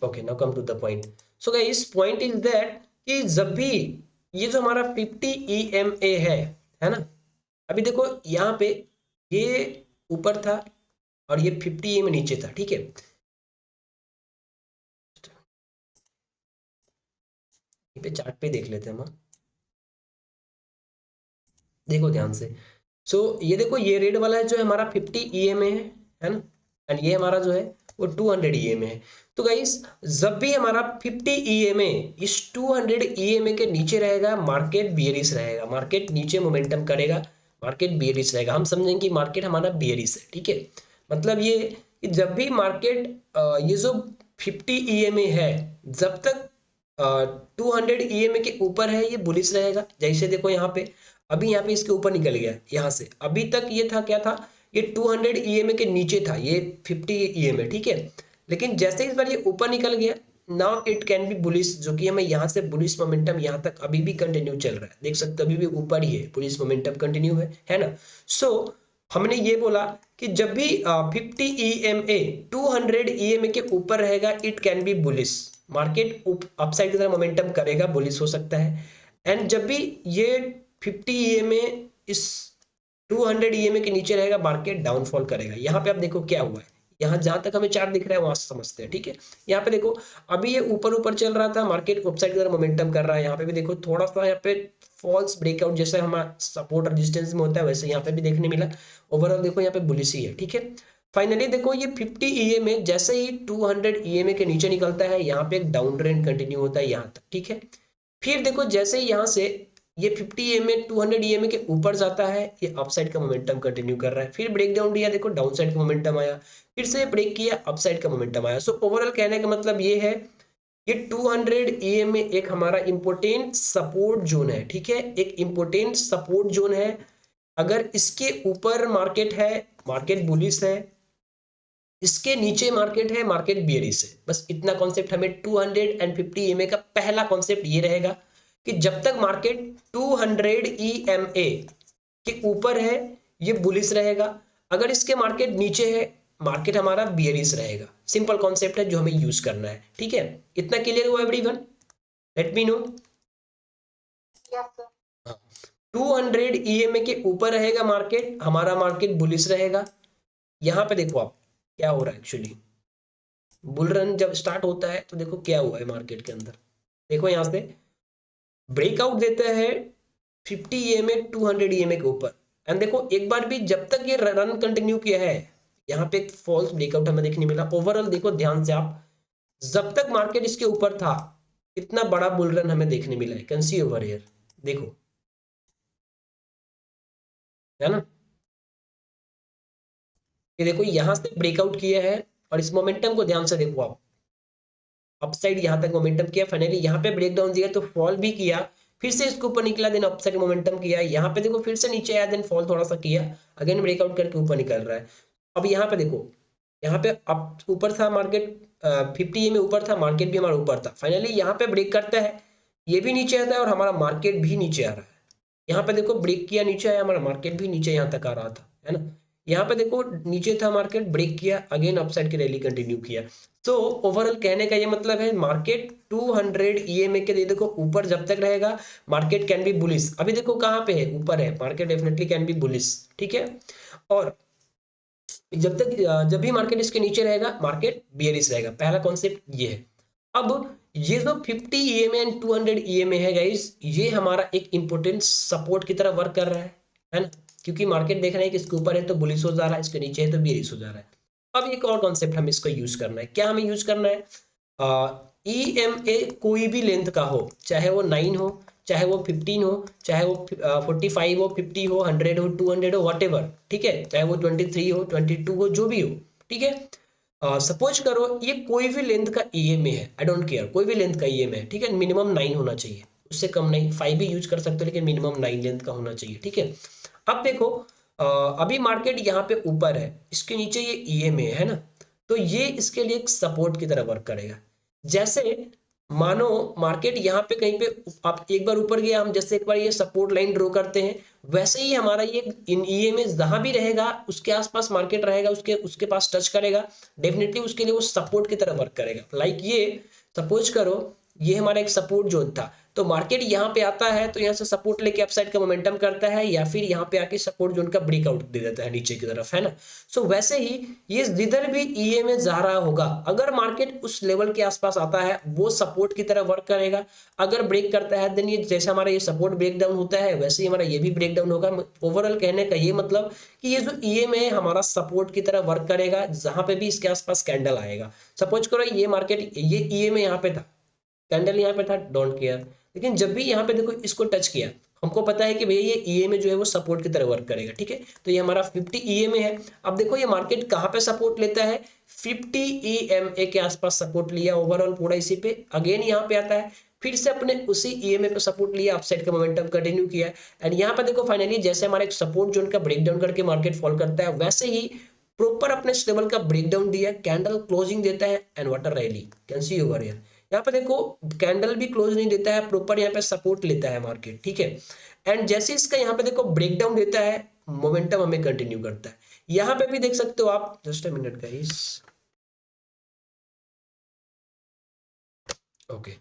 okay, now come to the point. So guys point is that कि जब भी ये जो हमारा 50 ईएमए है ना, अभी देखो यहाँ पे ये ऊपर था और ये 50 ईएमए नीचे था, ठीक है। यहाँ पे चार्ट पे देख लेते हैं हम, देखो ध्यान से। सो ये देखो ये रेड वाला है जो है हमारा 50 ईएमए है ना, एंड ये हमारा जो है वो 200 ईएमए है। तो गाइस जब भी हमारा 50 ईएमए इस 200 ईएमए के नीचे रहेगा मार्केट बियरिश रहेगा, मार्केट नीचे मोमेंटम करेगा, मार्केट बियरिश रहेगा। हम समझेंगे कि मार्केट हमारा बियरिश है, ठीक है। मतलब ये कि जब भी मार्केट ये जो 50 ईएमए है जब तक 200 ईएमए के ऊपर है ये बुलिश रहेगा। जैसे देखो यहाँ पे अभी यहाँ पे इसके ऊपर निकल गया, यहाँ से अभी तक ये था क्या था, ये 200 ईएमए के नीचे था, ये 50 ईएमए, ठीक है। लेकिन जैसे इस बार ये ऊपर निकल गया, now it can B bullish, जो कि हमें यहाँ से बुलिश मोमेंटम यहाँ तक अभी भी कंटिन्यू चल रहा है, देख सकते हो अभी भी ऊपर ही है, बुलिश मोमेंटम कंटिन्यू है ना। सो हमने ये बोला कि जब भी 50 ईएमए 200 ईएमए के ऊपर रहेगा it can B bullish, market upside की तरह मोमेंटम करेगा, बुलिश हो सकता है। एंड जब भी ये 50 ईएमए इस 200 ईएमए के नीचे रहेगा मार्केट डाउनफॉल करेगा। यहाँ पे आप देखो क्या हुआ है, यहाँ जहां तक हमें चार्ट दिख रहा है वहां से समझते हैं, ठीक है। यहाँ पे देखो अभी ये ऊपर ऊपर चल रहा था, मार्केट अपसाइड की तरफ मोमेंटम कर रहा है। यहाँ पे भी देखो थोड़ा सा यहाँ पे फॉल्स ब्रेकआउट जैसे हमारा सपोर्ट रेजिस्टेंस में होता है वैसे यहाँ पे भी देखने मिला। ओवरऑल देखो यहाँ पे बुलिश ही है, ठीक है। फाइनली देखो ये 50 ईएमए जैसे ही 200 ईएमए के नीचे निकलता है यहाँ पे एक डाउन ट्रेंड कंटिन्यू होता है यहाँ तक, ठीक है। फिर देखो जैसे ही यहाँ से ये 50 ईएमए 200 ईएमए के ऊपर जाता है, ये अपसाइड का मोमेंटम कंटिन्यू कर रहा है। फिर ब्रेक डाउन दिया, देखो डाउन साइड का मोमेंटम आया, फिर से ब्रेक किया, अपसाइड का मोमेंटम आया। सो ओवरऑल कहने का मतलब ये है ये 200 ईएमए एक हमारा इंपोर्टेंट सपोर्ट जोन है, ठीक है, एक इंपोर्टेंट सपोर्ट जोन है। अगर इसके ऊपर मार्केट है मार्केट बुलिश है, इसके नीचे मार्केट है मार्केट बियरिश है। बस इतना कॉन्सेप्ट हमें 250 ईएमए का पहला कॉन्सेप्ट ये रहेगा कि जब तक मार्केट 200 ईएमए के ऊपर है ये बुलिश रहेगा, अगर इसके मार्केट नीचे है मार्केट हमारा बियरिश रहेगा। सिंपल कॉन्सेप्ट है जो हमें यूज करना है, ठीक है। इतना क्लियर हुआ everyone? Late me no. Yes sir. 200 EMA के ऊपर रहेगा मार्केट, हमारा मार्केट बुलिश रहेगा। यहाँ पे देखो आप क्या हो रहा है एक्चुअली, बुल रन जब स्टार्ट होता है तो देखो क्या हुआ है मार्केट के अंदर, देखो यहाँ से ब्रेकआउट देता है 50 ईएमए 200 ईएमए के ऊपर। एंड देखो एक बार भी जब तक ये रन कंटिन्यू किया है यहाँ पे एक फॉल्स ब्रेकआउट हमें देखने मिला। ओवरऑल देखो ध्यान से आप, जब तक मार्केट इसके ऊपर था इतना बड़ा बुल रन हमें देखने मिला है, कैन सी ओवर हियर, देखो, है ना। ये देखो यहाँ से ब्रेकआउट किया है और इस मोमेंटम को ध्यान से देखो आप, अपसाइड यहाँ तक मोमेंटम किया, फाइनली यहाँ पे ब्रेक डाउन दिया तो फॉल भी किया, फिर से इसके ऊपर निकला, देन अपसाइड मोमेंटम किया, यहाँ पे देखो फिर से नीचे आया, देन फॉल थोड़ा सा किया, अगेन ब्रेकआउट करके ऊपर निकल रहा है। अब यहाँ पे देखो, यहाँ पे अप ऊपर था मार्केट 50 में ऊपर था, मार्केट भी हमारा ऊपर था, फाइनली यहाँ पे ब्रेक करता है, ये भी नीचे आता है और हमारा मार्केट भी नीचे आ रहा है। यहाँ पे देखो ब्रेक किया, नीचे आया, हमारा मार्केट भी नीचे यहाँ तक आ रहा था, है ना। यहाँ पे देखो नीचे था मार्केट, ब्रेक किया, अगेन अपसाइड की रैली कंटिन्यू किया। तो ओवरऑल कहने का ये मतलब है मार्केट 200 ईएमए के देखो ऊपर जब तक रहेगा मार्केट कैन बी बुलिश। अभी देखो कहाँ पे है, ऊपर है, market definitely can be bullish, ठीक है। और जब तक जब भी मार्केट इसके नीचे रहेगा मार्केट बियरिश रहेगा, पहला कॉन्सेप्ट ये है। अब ये जो 50 ईएमए एंड 200 ईएमए है गाइस, ये हमारा एक इंपोर्टेंट सपोर्ट की तरह वर्क कर रहा है है ना, क्योंकि मार्केट देख रहे हैं कि इसके ऊपर है तो बुलिश हो जा रहा है, इसके नीचे है तो बेरिश हो जा रहा है। अब एक और कॉन्सेप्ट हमें इसको यूज करना है, क्या हमें यूज करना है, EMA कोई भी लेंथ का हो, चाहे वो 9 हो, चाहे वो 15 हो, चाहे वो 45 हो, 50 हो, 100 हो, 200 हो, व्हाटएवर, ठीक है, चाहे वो 23 हो, 22 हो, जो भी हो, ठीक है। सपोज करो ये कोई भी लेंथ का EMA है, आई डोंट केयर, कोई भी लेंथ का EMA है, ठीक है, मिनिमम 9 होना चाहिए, उससे कम नहीं, 5 भी यूज कर सकते हो लेकिन मिनिमम 9 लेंथ का होना चाहिए, ठीक है। अब देखो, अभी मार्केट यहाँ पे ऊपर है, इसके नीचे ये EMA है ना, तो ये इसके लिए एक सपोर्ट की तरह वर्क करेगा। जैसे मानो मार्केट यहाँ पे कहीं पे आप एक बार ऊपर गया, हम जैसे एक बार ये सपोर्ट लाइन ड्रॉ करते हैं, वैसे ही हमारा ये इन EMA जहां भी रहेगा उसके आसपास मार्केट रहेगा, उसके उसके पास टच करेगा, डेफिनेटली उसके लिए वो सपोर्ट की तरह वर्क करेगा। लाइक ये सपोज करो ये हमारा एक सपोर्ट जोन था, तो मार्केट यहाँ पे आता है तो यहाँ से सपोर्ट लेके अपसाइड का मोमेंटम करता है, या फिर यहाँ पे आके सपोर्ट जोन का ब्रेकआउट दे देता है नीचे की तरफ, है ना। सो वैसे ही ये जिधर भी EMA जा रहा होगा, अगर मार्केट उस लेवल के आसपास आता है वो सपोर्ट की तरह वर्क करेगा, अगर ब्रेक करता है देन ये जैसे हमारा ये सपोर्ट ब्रेक डाउन होता है वैसे ही हमारा ये भी ब्रेक डाउन होगा। ओवरऑल कहने का ये मतलब कि ये जो EMA है हमारा सपोर्ट की तरह वर्क करेगा जहां पे भी इसके आसपास कैंडल आएगा। सपोज करो ये मार्केट ये EMA यहाँ पे था, कैंडल यहाँ पे था, डोंट केयर, लेकिन जब भी यहाँ पे देखो इसको टच किया, हमको पता है कि भैया ये EMA जो है वो सपोर्ट की तरह वर्क करेगा, ठीक है। तो ये हमारा 50 EMA है। अब देखो ये मार्केट कहाँ पे सपोर्ट लेता है, 50 EMA के आसपास सपोर्ट लिया ओवरऑल पूरा इसी पे, अगेन यहाँ पे आता है, फिर से अपने उसी EMA पे सपोर्ट लिया, अपसाइड का मोमेंटम कंटिन्यू किया, एंड यहाँ पे देखो फाइनली जैसे हमारा एक सपोर्ट जोन का ब्रेकडाउन करके मार्केट फॉल करता है, वैसे ही प्रॉपर अपने लेवल का ब्रेकडाउन दिया, कैंडल क्लोजिंग देता है and water rally, can see over here. यहाँ पे देखो कैंडल भी क्लोज नहीं देता है, प्रॉपर यहाँ पे सपोर्ट लेता है मार्केट, ठीक है। एंड जैसे इसका यहाँ पे देखो ब्रेकडाउन देता है, मोमेंटम हमें कंटिन्यू करता है। यहाँ पे भी देख सकते हो आप, just a minute guys, okay,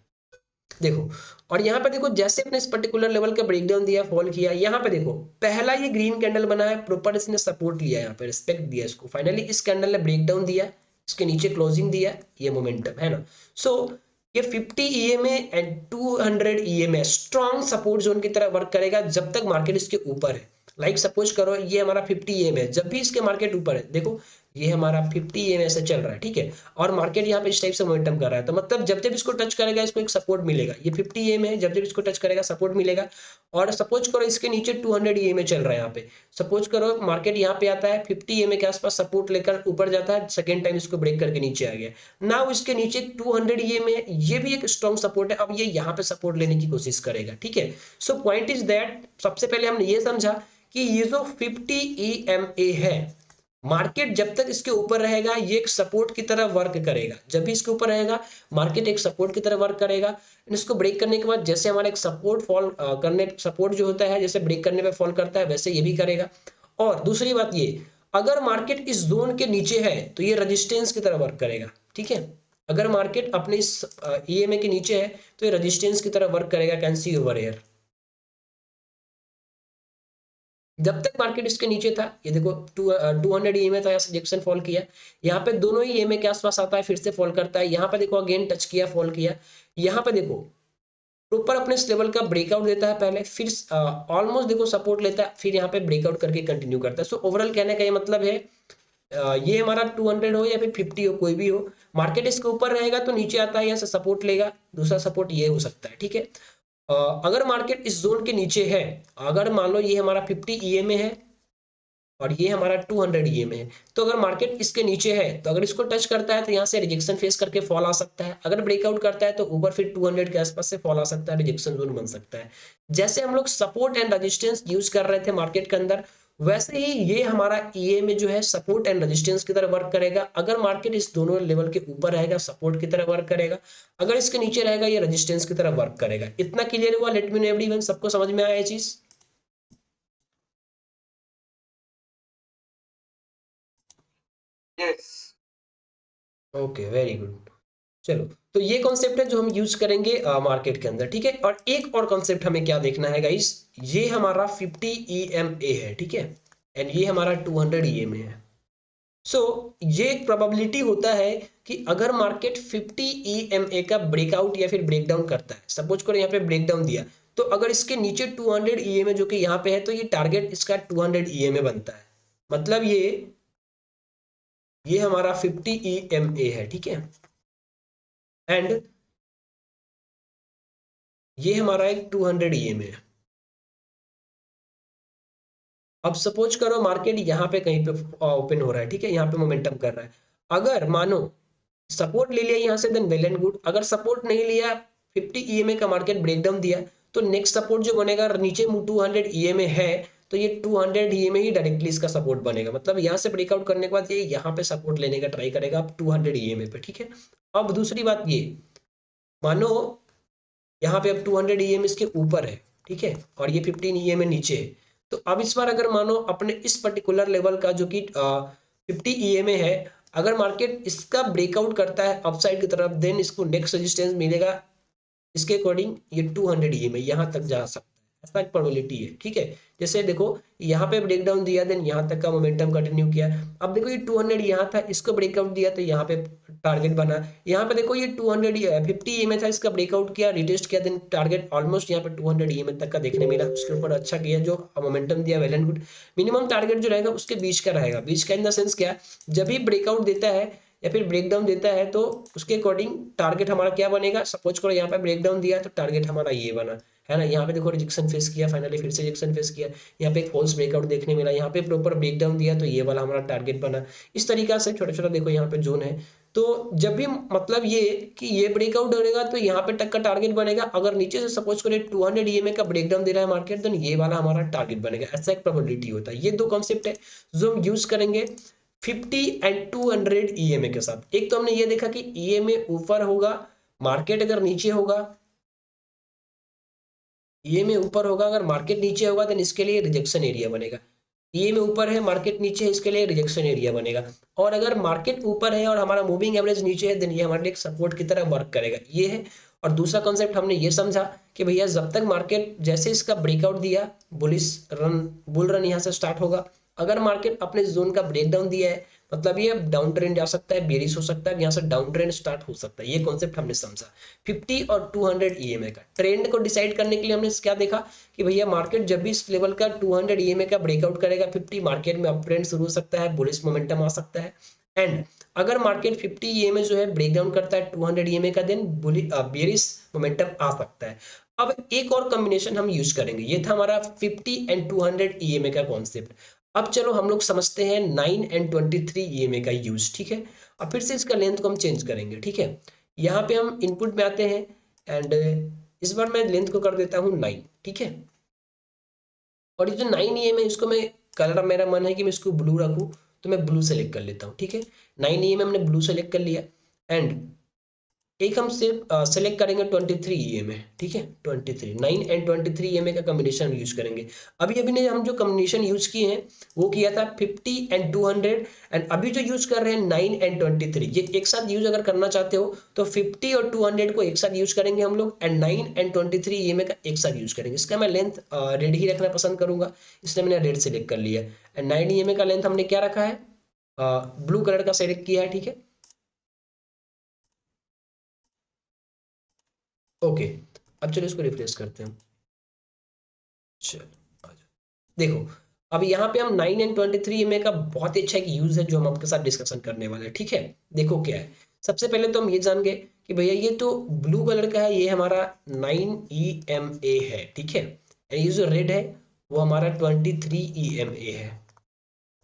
देखो, और यहाँ पे देखो जैसे अपने इस पर्टिकुलर लेवल का ब्रेकडाउन दिया, फॉल किया, यहाँ पे देखो पहला ये ग्रीन कैंडल बना है, प्रॉपर इसने सपोर्ट लिया, यहाँ पे रिस्पेक्ट दिया इसको, फाइनली इस कैंडल ने ब्रेकडाउन दिया, इसके नीचे क्लोजिंग दिया, ये मोमेंटम है ना। सो ये 50 EMA and 200 EMA strong support zone की तरह वर्क करेगा जब तक मार्केट इसके ऊपर है। लाइक सपोज करो ये हमारा 50 EMA है, जब भी इसके मार्केट ऊपर है, देखो ये हमारा 50 EMA से चल रहा है, ठीक है, और मार्केट यहाँ पे इस टाइप से मोमेंटम कर रहा है, तो मतलब जब जब इसको टच करेगा इसको एक सपोर्ट मिलेगा, ये 50 EMA है, जब जब इसको टच करेगा सपोर्ट मिलेगा। और सपोज करो इसके नीचे 200 EMA चल रहा है, यहाँ पे सपोज करो मार्केट यहाँ पे आता है 50 EMA के आसपास सपोर्ट लेकर ऊपर जाता है, सेकेंड टाइम इसको ब्रेक करके नीचे आ गया, नाउ इसके नीचे 200 EMA, ये भी एक स्ट्रॉन्ग सपोर्ट है, अब ये यहाँ पे सपोर्ट लेने की कोशिश करेगा, ठीक है। सो पॉइंट इज दैट, सबसे पहले हमने ये समझा कि ये जो 50 EMA है, मार्केट जब तक इसके ऊपर रहेगा ये एक सपोर्ट की तरह वर्क करेगा, जब भी इसके ऊपर रहेगा मार्केट एक सपोर्ट की तरह वर्क करेगा। इसको ब्रेक करने के बाद जैसे हमारा एक सपोर्ट फॉल करने, सपोर्ट जो होता है जैसे ब्रेक करने पे फॉल करता है वैसे ये भी करेगा। और दूसरी बात ये, अगर मार्केट इस जोन के नीचे है तो ये रेजिस्टेंस की तरह वर्क करेगा, ठीक है। अगर मार्केट अपने इस EMA के नीचे है तो ये रेजिस्टेंस की तरह वर्क करेगा, कैन सी ओवर हियर। जब तक मार्केट इसके नीचे था, ये देखो 200 EMA था, यहाँ से रिजेक्शन फॉल किया, यहाँ पे दोनों ही EMA के आसपास आता है, फिर से फॉल करता है, यहाँ पे देखो अगेन टच किया, फॉल किया, यहाँ पे देखो प्रॉपर अपने इस लेवल का ब्रेकआउट देता है पहले, फिर ऑलमोस्ट देखो सपोर्ट लेता है, फिर यहाँ पे ब्रेकआउट करके कंटिन्यू करता है। सो ओवरऑल कहने का ये मतलब है, ये हमारा 200 हो या फिर 50 हो, कोई भी हो, मार्केट इसके ऊपर रहेगा तो नीचे आता है, यहाँ से सपोर्ट लेगा, दूसरा सपोर्ट ये हो सकता है, ठीक है। अगर मार्केट इस जोन के नीचे है, अगर मान लो ये हमारा 50 EMA है और ये हमारा 200 EMA है, तो अगर मार्केट इसके नीचे है तो अगर इसको टच करता है तो यहाँ से रिजेक्शन फेस करके फॉल आ सकता है, अगर ब्रेकआउट करता है तो ऊपर फिर 200 के आसपास से फॉल आ सकता है, रिजेक्शन जोन बन सकता है। जैसे हम लोग सपोर्ट एंड रेजिस्टेंस यूज कर रहे थे मार्केट के अंदर, वैसे ही ये हमारा EMA जो है सपोर्ट एंड रेजिस्टेंस की तरह वर्क करेगा। अगर मार्केट इस दोनों लेवल के ऊपर रहेगा सपोर्ट की तरह वर्क करेगा, अगर इसके नीचे रहेगा ये रेजिस्टेंस की तरह वर्क करेगा। इतना क्लियर हुआ? लेट मी नो एवरीवन, सबको समझ में आया ये चीज? यस। Okay, very good. चलो, तो ये कॉन्सेप्ट है जो हम यूज करेंगे मार्केट के अंदर, ठीक है। और एक और कॉन्सेप्ट हमें क्या देखना है गाइस, ये हमारा 50 EMA है, ठीक है, एंड ये हमारा 200 EMA है। सो ये एक प्रोबेबिलिटी होता है कि अगर मार्केट 50 EMA का ब्रेकआउट या फिर ब्रेकडाउन करता है, सपोज करो यहाँ पे ब्रेकडाउन दिया, तो अगर इसके नीचे 200 ईएमए जो कि यहाँ पे है, तो ये टारगेट इसका 200 ईएमए बनता है। मतलब ये हमारा 50 ईएमए है, ठीक है। एंड ये हमारा एक 200 ईएमए है। अब सपोज करो मार्केट यहाँ पे कहीं पे ओपन हो रहा है, ठीक है, यहाँ पे मोमेंटम कर रहा है। अगर मानो सपोर्ट ले लिया यहाँ से, देन वेल एंड गुड। अगर सपोर्ट नहीं लिया, 50 ईएमए का मार्केट ब्रेकडाउन दिया, तो नेक्स्ट सपोर्ट जो बनेगा नीचे 200 ईएमए है, तो ये 200 ईएमए ही डायरेक्टली इसका सपोर्ट बनेगा। मतलब यहाँ से ब्रेकआउट करने के बाद ये यहाँ पे सपोर्ट लेने का ट्राई करेगा अब 200 ईएमए पे, ठीक है। अब दूसरी बात ये, मानो यहाँ पे अब 200 ईएमए इसके ऊपर है, ठीक है, और ये 15 ईएमए नीचे है। तो अब इस बार अगर मानो अपने इस पर्टिकुलर लेवल का जो कि 50 ईएमए है, अगर मार्केट इसका ब्रेकआउट करता है अपसाइड की तरफ, देन इसको नेक्स्ट रेजिस्टेंस मिलेगा इसके अकॉर्डिंग ये 200 ईएमए यहाँ तक जा सकता है, ऐसा एक प्रोबेबिलिटी है, ठीक है। जैसे देखो यहाँ पे ब्रेकडाउन दिया, देन यहाँ तक का मोमेंटम कंटिन्यू किया। अब देखो ये 200 यहाँ था, इसको ब्रेकआउट दिया तो यहाँ पे टारगेट बना। यहाँ पे देखो ये 50 ईएमए था, इसका ब्रेकआउट किया, रिटेस्ट किया, देन टारगेट ऑलमोस्ट यहाँ पे 200 ईएमए तक का देखने मिला। उसके ऊपर अच्छा किया, जो मोमेंटम दिया, well and good. Minimum target जो रहेगा उसके बीच का रहेगा। बीच का इन द सेंस क्या, जब भी ब्रेकआउट देता है या फिर ब्रेकडाउन देता है, तो उसके अकॉर्डिंग टारगेट हमारा क्या बनेगा। सपोज करो यहाँ पे ब्रेकडाउन दिया तो टारगेट हमारा ये बना, है ना। यहाँ पे देखो रिजेक्शन फेस किया, फाइनली फिर से रिजेक्शन फेस किया, यहाँ पे एक फॉल्स ब्रेकआउट देखने मिला, यहाँ पे प्रॉपर ब्रेकडाउन दिया तो ये वाला हमारा टारगेट बना। इस तरीका से छोटा छोटा देखो यहाँ पे जोन है। तो जब भी मतलब ये कि ये ब्रेकआउट होगा तो यहाँ पे तक का टारगेट बनेगा। अगर नीचे से सपोज करें 200 ईएमए का ब्रेकडाउन दे रहा है मार्केट, तो ये वाला हमारा टारगेट बनेगा। ऐसा एक प्रोबेबिलिटी होता है। ये दो कॉन्सेप्ट है जो हम यूज करेंगे 50 एंड 200 ईएमए के साथ। एक तो हमने ये देखा कि ईएमए ऊपर होगा, मार्केट अगर नीचे होगा, ईएमए ऊपर होगा, अगर मार्केट नीचे होगा तो इसके लिए रिजेक्शन एरिया बनेगा। ईएमए ऊपर है, मार्केट नीचे है, इसके लिए रिजेक्शन एरिया बनेगा। और अगर मार्केट ऊपर है और हमारा मूविंग एवरेज नीचे है, देन ये हमारे लिए एक सपोर्ट की तरह वर्क करेगा, ये है। और दूसरा कॉन्सेप्ट हमने ये समझा कि भैया जब तक मार्केट जैसे इसका ब्रेकआउट दिया, बुल रन यहाँ से स्टार्ट होगा। अगर मार्केट अपने जोन का ब्रेकडाउन दिया है, मतलब ये डाउन ट्रेंड जा सकता है, बेरिश हो सकता है, यहाँ से डाउन ट्रेंड स्टार्ट हो सकता है। ये कॉन्सेप्ट हमने समझा 50 और 200 ईएमए का। ट्रेंड को डिसाइड करने के लिए हमने क्या देखा कि भैया मार्केट जब भी इस लेवल का 200 ईएमए का ब्रेकआउट करेगा 50, मार्केट में अप ट्रेंड शुरू हो सकता है, बुलिश मोमेंटम आ सकता है। एंड अगर मार्केट 50 ईएमए जो है ब्रेकडाउन करता है 200 ईएमए का, देन बेरिश मोमेंटम आ सकता है। अब एक और कॉम्बिनेशन हम यूज करेंगे। ये था हमारा 50 एंड 200 ईएमए का कॉन्सेप्ट। अब चलो हम लोग समझते हैं 9 एंड 23 ईएमए का यूज, ठीक है। अब फिर से इसका लेंथ को हम चेंज करेंगे, ठीक है। यहाँ पे हम इनपुट में आते हैं एंड इस बार मैं लेंथ को कर देता हूँ 9, ठीक है। और ये जो 9 ईएम है, इसको मैं कलर, मेरा मन है कि मैं इसको ब्लू रखूँ, तो मैं ब्लू सेलेक्ट कर लेता हूँ, ठीक है। 9 ईएम हमने ब्लू सेलेक्ट कर लिया। एंड एक हम सिर्फ सेलेक्ट करेंगे 23 ईएमए, ठीक है। 23 9 एंड 23 ईएमए का कॉम्बिनेशन यूज करेंगे। अभी अभी ने हम जो कॉम्बिनेशन यूज किए हैं वो किया था 50 एंड 200, एंड अभी जो यूज कर रहे हैं 9 एंड 23, ये एक साथ यूज अगर करना चाहते हो तो 50 और 200 को एक साथ यूज करेंगे हम लोग, एंड 9 एंड 23 ईएमए का एक साथ यूज करेंगे। इसका मैं लेंथ रेड ही रखना पसंद करूंगा, इसलिए मैंने रेड सेलेक्ट कर लिया। एंड 9 ईएमए का लेंथ हमने क्या रखा है, ब्लू कलर का सेलेक्ट किया है, ठीक है। ओके, अब चलो इसको रिफ्रेश करते हैं। चलो आ जाओ। देखो अब यहाँ पे हम 9 एंड 23 ईएमए का बहुत ही अच्छा एक यूज है जो हम आपके साथ डिस्कशन करने वाले हैं, ठीक है। देखो क्या है, सबसे पहले तो हम ये जान गए कि भैया ये तो ब्लू कलर का है, ये हमारा 9 ईएमए है, ठीक है। ये जो रेड है वो हमारा 23 ईएमए है।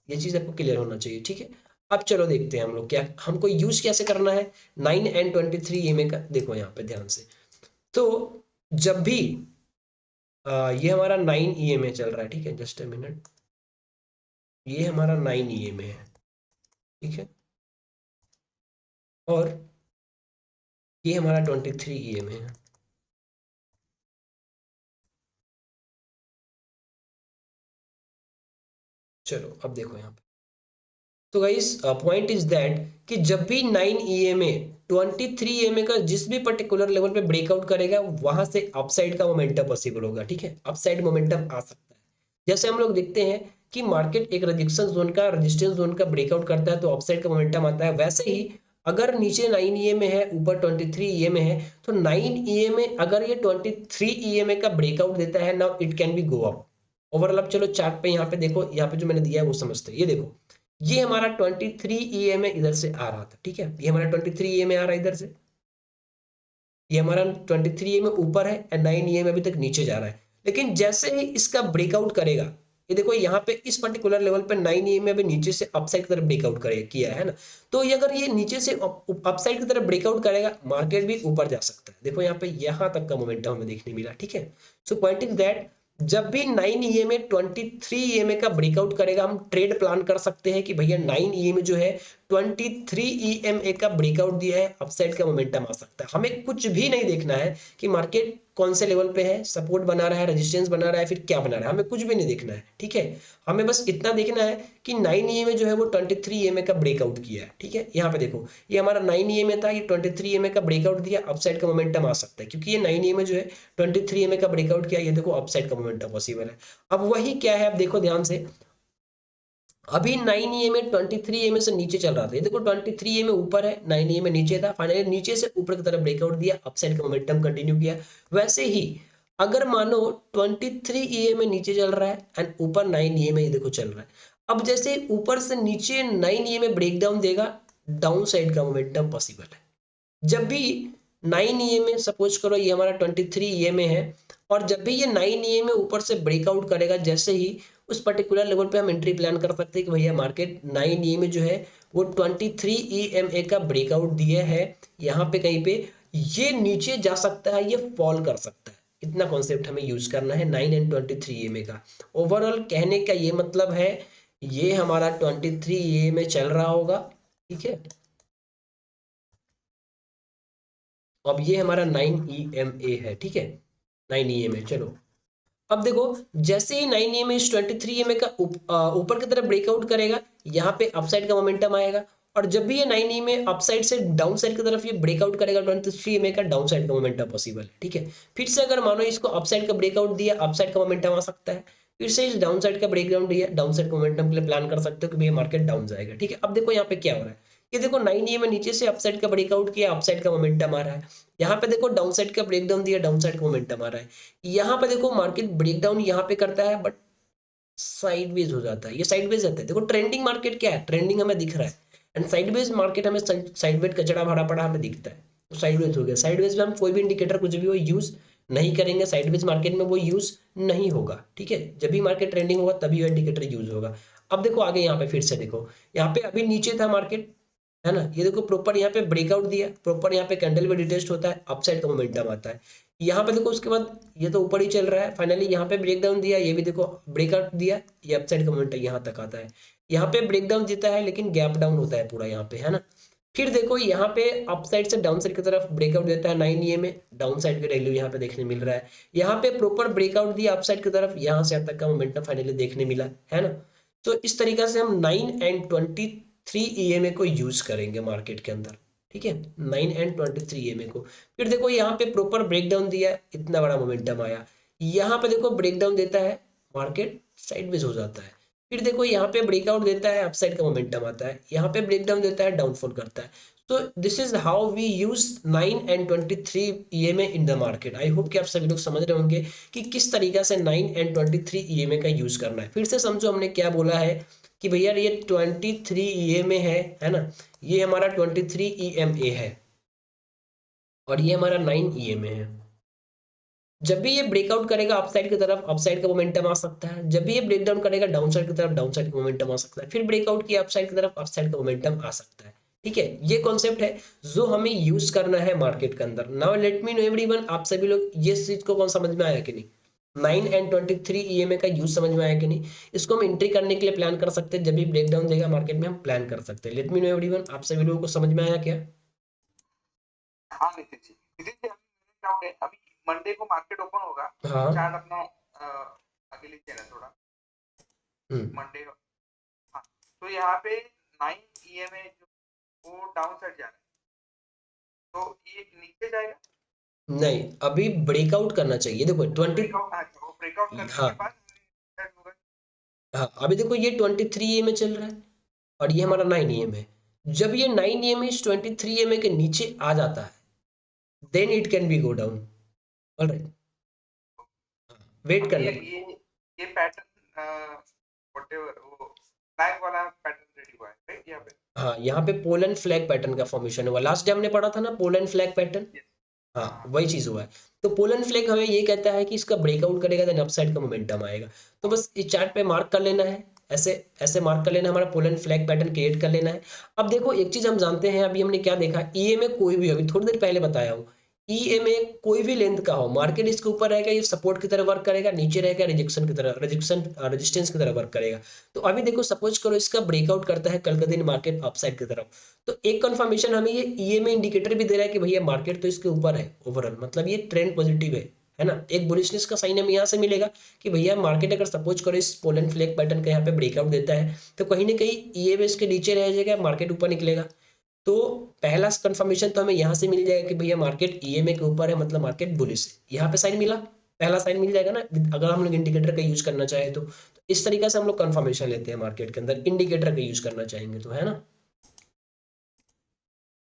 ये चीज आपको क्लियर होना चाहिए, ठीक है। अब चलो देखते हैं हम लोग क्या हमको यूज कैसे करना है 9 एंड 23 ईएमए का। देखो यहाँ पे ध्यान से, तो जब भी ये हमारा 9 ईएमए चल रहा है, ठीक है, जस्ट अ मिनट, ये हमारा 9 ईएमए है, ठीक है, और ये हमारा 23 ईएमए है। चलो अब देखो यहाँ पे, तो गाइस पॉइंट इज दैट कि जब भी 9 ईएमए 23 ईएमए का जिस भी पर्टिकुलर लेवल पे ब्रेकआउट करेगा, वहां से अपसाइड का मोमेंटम पॉसिबल होगा, ठीक है। अपसाइड मोमेंटम आ सकता है। जैसे हम लोग देखते हैं कि मार्केट एक रेजिस्टेंस जोन का ब्रेकआउट करता है तो अपसाइड का मोमेंटम आता है, वैसे ही अगर नीचे 9 EMA है, ऊपर 23 EMA है, तो 9 EMA अगर ये 23 EMA का ब्रेकआउट देता है, now it can be go up. Overall अब चलो चार्ट पे यहाँ पे देखो, यहाँ पे जो मैंने दिया है वो समझते हैं। ये देखो, ये हमारा 23 EMA इधर से आ रहा था, ठीक है, ये हमारा 23 EMA आ रहा है इधर से, ये हमारा 23 EMA ऊपर है एंड 9 EMA अभी तक नीचे जा रहा है। लेकिन जैसे ही इसका ब्रेकआउट करेगा, ये देखो यहाँ पे इस पर्टिकुलर लेवल पे 9 EMA अभी नीचे से अपसाइड की तरफ ब्रेकआउट करे किया है ना, तो ये अगर ये नीचे से अपसाइड की तरफ ब्रेकआउट करेगा, मार्केट भी ऊपर जा सकता है। देखो यहाँ पे यहाँ तक का मोमेंटम हमें देखने मिला, ठीक है। सो पॉइंट इज दैट जब भी 9 EMA 23 EMA का ब्रेकआउट करेगा, हम ट्रेड प्लान कर सकते हैं कि भैया 9 EMA जो है 23 EMA का ब्रेकआउट दिया है, अपसाइड का मोमेंटम आ सकता है। हमें कुछ भी नहीं देखना है कि मार्केट कौन से लेवल पे है, सपोर्ट बना रहा है, रेजिस्टेंस बना रहा है, फिर क्या बना रहा है, हमें कुछ भी नहीं देखना है, ठीक है। हमें बस इतना देखना है कि 9 EMA जो है वो 23 EMA का ब्रेकआउट किया है, ठीक है। यहाँ पे देखो, ये हमारा 9 EMA था, ये 23 EMA का ब्रेकआउट दिया, अपसाइड का मोमेंटम आ सकता है, क्योंकि ये 9 EMA जो है 23 EMA का ब्रेकआउट किया, ये देखो अपसाइड का मोमेंटम पॉसिबल है। अब वही क्या है, अब देखो ध्यान से, अभी 9 EMA 23 EMA से नीचे चल रहा था, ये देखो 23 EMA ऊपर है, 9 EMA नीचे था, फाइनली नीचे से ऊपर की तरफ ब्रेकआउट दिया, अपसाइड का मोमेंटम कंटिन्यू किया। वैसे ही अगर मानो 23 EMA नीचे चल रहा है एंड ऊपर 9 EMA ये देखो चल रहा है, अब जैसे ऊपर से नीचे 9 EMA ब्रेक डाउन देगा, डाउन साइड का मोमेंटम पॉसिबल है। जब भी 9 EMA सपोज करो ये हमारा 23 EMA है, और जब भी ये 9 EMA ऊपर से ब्रेकआउट करेगा, जैसे ही उस पर्टिकुलर लेवल पे हम एंट्री प्लान कर सकते हैं कि भैया मार्केट 9 EMA जो है वो 23 EMA का ब्रेकआउट दिया है, यहाँ पे कहीं पे ये नीचे जा सकता है, ये फॉल कर सकता है। इतना कॉन्सेप्ट हमें यूज करना है 9 एंड 23 EMA का। ओवरऑल कहने का ये मतलब है, ये हमारा 23 EMA चल रहा होगा, ठीक है, अब ये हमारा 9 EMA है, ठीक है, 9 EMA। चलो अब देखो, जैसे ही 9 EMA इस 23 EMA का ऊपर की तरफ ब्रेकआउट करेगा, यहाँ पे अपसाइड का मोमेंटम आएगा, और जब भी ये 9 EMA अपसाइड से डाउन साइड की तरफ ये ब्रेकआउट करेगा, 23 EMA का डाउन साइड का मोमेंटम पॉसिबल है, ठीक है। फिर से अगर मानो इसको अपसाइड का ब्रेकआउट दिया, अपसाइड का मोमेंटम आ सकता है, फिर से इस डाउन साइड का ब्रेकडाउन दिया, डाउन साइड का मोमेंटम के लिए प्लान कर सकते हो कि भैया मार्केट डाउन जाएगा, ठीक है। अब देखो यहाँ पे क्या हो रहा है, ये देखो 9 EMA नीचे से अपसाइड का ब्रेकआउट किया, अपसाइड का मोमेंटम आ रहा है। यहाँ पे देखो डाउन साइड का ब्रेकडाउन दिया, डाउन साइड का मोमेंटम आ रहा है। यहाँ पे देखो मार्केट ब्रेकडाउन यहाँ पे करता है, बट साइडवेज हो जाता है, ये साइडवेज रहता है। देखो ट्रेंडिंग मार्केट क्या है, ट्रेंडिंग हमें दिख रहा है, एंड साइडवेज मार्केट हमें साइडवेज कचड़ा भरा पड़ा हमें दिखता है, तो साइडवेज हो गया। साइडवेज में हम कोई भी इंडिकेटर कुछ भी वो यूज नहीं करेंगे, साइडवेज मार्केट में वो यूज नहीं होगा, ठीक है। जब भी मार्केट ट्रेंडिंग होगा तभी वो इंडिकेटर यूज होगा। अब देखो आगे यहाँ पे फिर से देखो, यहाँ पे अभी नीचे था मार्केट, है ना, ये देखो प्रॉपर यहाँ पे ब्रेकआउट दिया, प्रॉपर यहाँ पे कैंडल भी डिटेस्ट होता है, अपसाइड का मोमेंटम आता है। यहाँ पे देखो उसके बाद ये तो ऊपर ही चल रहा है, फाइनली यहाँ पे ब्रेकडाउन दिया, ये भी देखो ब्रेकआउट दिया, ये अपसाइड का मोमेंटम यहाँ तक आता है। यहाँ पे ब्रेकडाउन देता है लेकिन गैप डाउन होता है पूरा यहाँ पे, है ना। फिर देखो यहाँ पे अपसाइड से डाउन साइड की तरफ ब्रेकआउट देता है 9 EMA, डाउन साइड का वैल्यू यहाँ पे देखने मिल रहा है। यहाँ पे प्रॉपर ब्रेकआउट दिया अपसाइड की तरफ, यहाँ से यहाँ तक का मोमेंटम फाइनली देखने मिला, है ना। तो इस तरीके से हम 9 एंड 23 EMA को यूज करेंगे मार्केट के अंदर, ठीक है, 9 एंड 23 EMA को। फिर देखो यहाँ पे प्रॉपर ब्रेकडाउन दिया, इतना बड़ा मोमेंटम आया, यहाँ पे देखो ब्रेकडाउन देता है, मार्केट साइडवेज हो जाता है। फिर देखो यहाँ पे ब्रेकआउट देता है, अपसाइड का मोमेंटम आता है, यहाँ पे ब्रेकडाउन देता है, डाउनफॉल करता है। तो this is how we use 9 and 23 EMA in the market. I hope कि आप सभी लोग समझ रहे होंगे कि किस तरीका से 9 एंड 23 EMA का यूज करना है। फिर से समझो हमने क्या बोला है कि भैया ये 23 EMA है ना, ये हमारा 23 EMA है, और ये हमारा 9 EMA है। जब भी ये ब्रेकआउट करेगा अपसाइड की तरफ, अपसाइड का मोमेंटम आ सकता है, जब भी ये ब्रेकडाउन करेगा डाउन साइड की तरफ, डाउन साइड का मोमेंटम आ सकता है, फिर ब्रेकआउट किया अपसाइड की तरफ, अपसाइड का मोमेंटम आ सकता है, ठीक है। ये कॉन्सेप्ट है जो हमें यूज करना है मार्केट के अंदर। Now let me know everyone, आप सभी लोग ये चीज को कौन समझ में आया कि नहीं, 9 एंड 23 EMA का यूज समझ में आया कि नहीं। इसको हम एंट्री करने के लिए प्लान कर सकते हैं, जब भी ब्रेकडाउन देगा मार्केट में हम प्लान कर सकते हैं। लेट मी नो एवरीवन, आप सभी लोगों को समझ में आया क्या? हाँ नितिन जी, नितिन जी अभी मेरे डाउट है, अभी मंडे को मार्केट ओपन होगा, हाँ। चार्ट अपना आगे लीजिए ना थोड़ा, मंडे हाँ, तो यहाँ पे 9 EMA जो वो डाउन साइड जा रहा है, तो ये नीचे जाएगा, नहीं, अभी ब्रेकआउट करना चाहिए। देखो 20, ब्रेकआउट वो ब्रेकआउट करने हाँ के बाद सेट होगा। हाँ, अभी देखो ये 23 EMA चल रहा है और ये हमारा 9 EMA है। जब ये 9 EMA इस 23 EMA के नीचे आ जाता है then it can be go down. Alright, wait अभी करना। ये पैटर्न व्हाटएवर वो फ्लैग वाला पैटर्न रेडी हुआ है राइट यहाँ पे। हाँ, यहाँ पे पोलन फ्लैग पैटर्न का फॉर्मेशन हुआ, लास्ट डे हमने पढ़ा था ना पोलन फ्लैग पैटर्न। Yes. हाँ, हाँ वही चीज हुआ है। तो पोलन फ्लैग हमें ये कहता है कि इसका ब्रेकआउट करेगा देन अपसाइड का मोमेंटम आएगा। तो बस इस चार्ट पे मार्क कर लेना है, ऐसे ऐसे मार्क कर लेना, हमारा पोलन फ्लैग पैटर्न क्रिएट कर लेना है। अब देखो एक चीज हम जानते हैं, अभी हमने क्या देखा, ईएमए कोई भी, अभी थोड़ी देर पहले बताया हूँ, ईएमए कोई भी लेंथ का हो, मार्केट इसके ऊपर रहेगा ये सपोर्ट की तरह वर्क करेगा, नीचे रहेगा रिजेक्शन की तरह, रेजिस्टेंस की तरह वर्क करेगा। तो अभी देखो सपोज करो इसका ब्रेकआउट करता है कल का दिन मार्केट अपसाइड की तरफ, तो एक कंफर्मेशन हमें ये ईएमए इंडिकेटर भी दे रहा है कि भैया मार्केट तो इसके ऊपर है ओवरऑल, मतलब ये ट्रेंड पॉजिटिव है ना। एक बुलिशनेस का साइन हमें यहाँ से मिलेगा कि भैया मार्केट अगर सपोज करो इस पोलन फ्लैग पैटर्न का यहाँ पे ब्रेकआउट देता है तो कहीं ना कहीं ईएमए इसके नीचे रह जाएगा, मार्केट ऊपर निकलेगा। तो पहला कंफर्मेशन तो हमें यहाँ से मिल जाएगा कि भैया मार्केट ईएमए के ऊपर है, मतलब मार्केट बुलिश है। यहाँ पे साइन मिला, पहला साइन मिल जाएगा ना अगर हम लोग इंडिकेटर का यूज करना चाहे तो इस तरीके से हम लोग कंफर्मेशन लेते हैं मार्केट के अंदर इंडिकेटर का यूज करना चाहेंगे तो, है ना।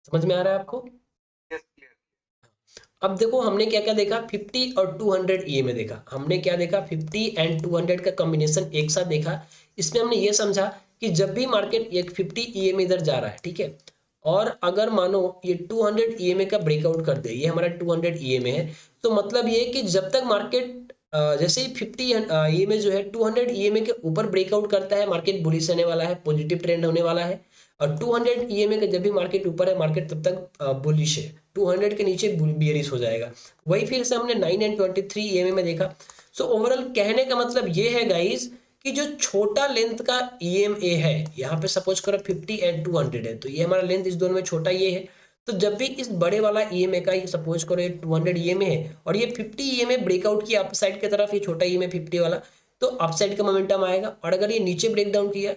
समझ में आ रहा है आपको। Yes clear. अब देखो हमने क्या क्या देखा, 50 और 200 ईएमए देखा, हमने क्या देखा 50 एंड 200 का कॉम्बिनेशन एक साथ देखा। इसमें हमने ये समझा कि जब भी मार्केट एक 50 ईएमए इधर जा रहा है, ठीक है, और अगर मानो ये 200 ईएमए का ब्रेकआउट कर दे, ये हमारा 200 ईएमए है, तो मतलब ये कि जब तक मार्केट जैसे ही 50 ईएमए जो है 200 ईएमए के ऊपर ब्रेकआउट करता है, मार्केट बुलिश होने वाला है, पॉजिटिव ट्रेंड होने वाला है। और 200 ईएमए का जब भी मार्केट ऊपर है, मार्केट तब तक बुलिश है, 200 के नीचे बियरिश हो जाएगा। वही फिर से हमने 9 एंड 23 ईएमए में देखा। सो ओवरऑल कहने का मतलब ये है गाइस कि जो छोटा लेंथ का ईएमए है, यहाँ पे सपोज करो 50 एंड 200 है, तो ये हमारा लेंथ इस दोनों में छोटा ये है। तो जब भी इस बड़े वाला ईएमए का, ये सपोज करो ये 200 ईएमए है और ये 50 ईएमए ब्रेकआउट किया अपसाइड की तरफ, ये छोटा ईएमए 50 वाला, तो अपसाइड का मोमेंटम आएगा। और अगर ये नीचे ब्रेक डाउन किया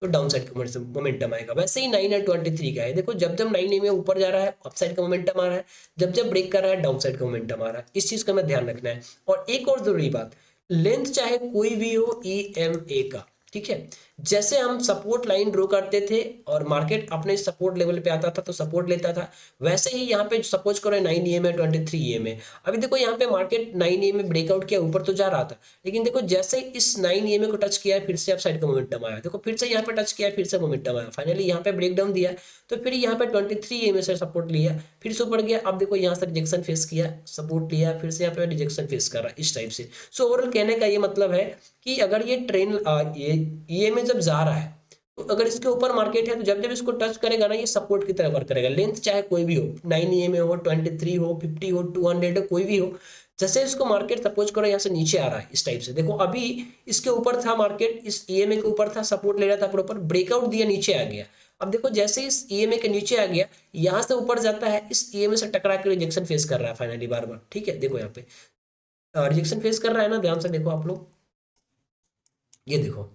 तो डाउन साइड का मोमेंटम आएगा। वैसे ही 9 और 23 का है, देखो जब जब 9 में ऊपर जा रहा है अपसाइड का मोमेंटम आ रहा है, जब जब ब्रेक कर रहा है डाउन साइड का मोमेंटम आ रहा है। इस चीज का हमें ध्यान रखना है। और एक और जरूरी बात, लेंथ चाहे कोई भी हो ईएमए का, ठीक है, जैसे हम सपोर्ट लाइन ड्रॉ करते थे और मार्केट अपने सपोर्ट लेवल पे आता था तो सपोर्ट लेता था, वैसे ही यहाँ पे सपोज करो 9 ईएमए 23 ईएमए। अभी देखो यहाँ पे मार्केट 9 ईएमए ब्रेकआउट किया, ऊपर तो जा रहा था, लेकिन देखो जैसे ही इस 9 ईएमए को टच किया फिर से अपसाइड का मोमेंटम आया, देखो फिर से यहाँ पे टच किया फिर से मोमेंटम आया, फाइनली यहाँ पे ब्रेक डाउन दिया, तो फिर यहाँ पे 23 ईएमए से सपोर्ट लिया, फिर से ऊपर गया, अब देखो यहाँ से रिजेक्शन फेस किया, सपोर्ट लिया, फिर से यहाँ पे रिजेक्शन फेस कर रहा है, इस टाइप से। सो ओवरऑल कहने का ये मतलब है कि अगर ये ट्रेन ये ईएमए जब जा रहा है, तो अगर इसके ऊपर मार्केट है तो जब जब इसको टच करेगा ना, ये सपोर्ट की तरह वर्क करेगा, लेंथ चाहे कोई भी हो, 9 ईएमए हो, 23 हो, 50 हो, 200 हो, कोई भी हो। जैसे इसको मार्केट सपोज करो यहाँ से नीचे आ रहा है इस टाइप से, देखो अभी इसके ऊपर था मार्केट, इस ईएमए के ऊपर था, सपोर्ट ले रहा था प्रॉपर, ब्रेकआउट दिया, नीचे आ गया। अब देखो जैसे इस ईएमए के नीचे आ गया, यहाँ से ऊपर जाता है, इस ईएमए से टकरा के रिजेक्शन फेस कर रहा है फाइनली बार बार, ठीक है। देखो यहाँ पे रिजेक्शन फेस कर रहा है ना, ध्यान से देखो आप लोग, ये देखो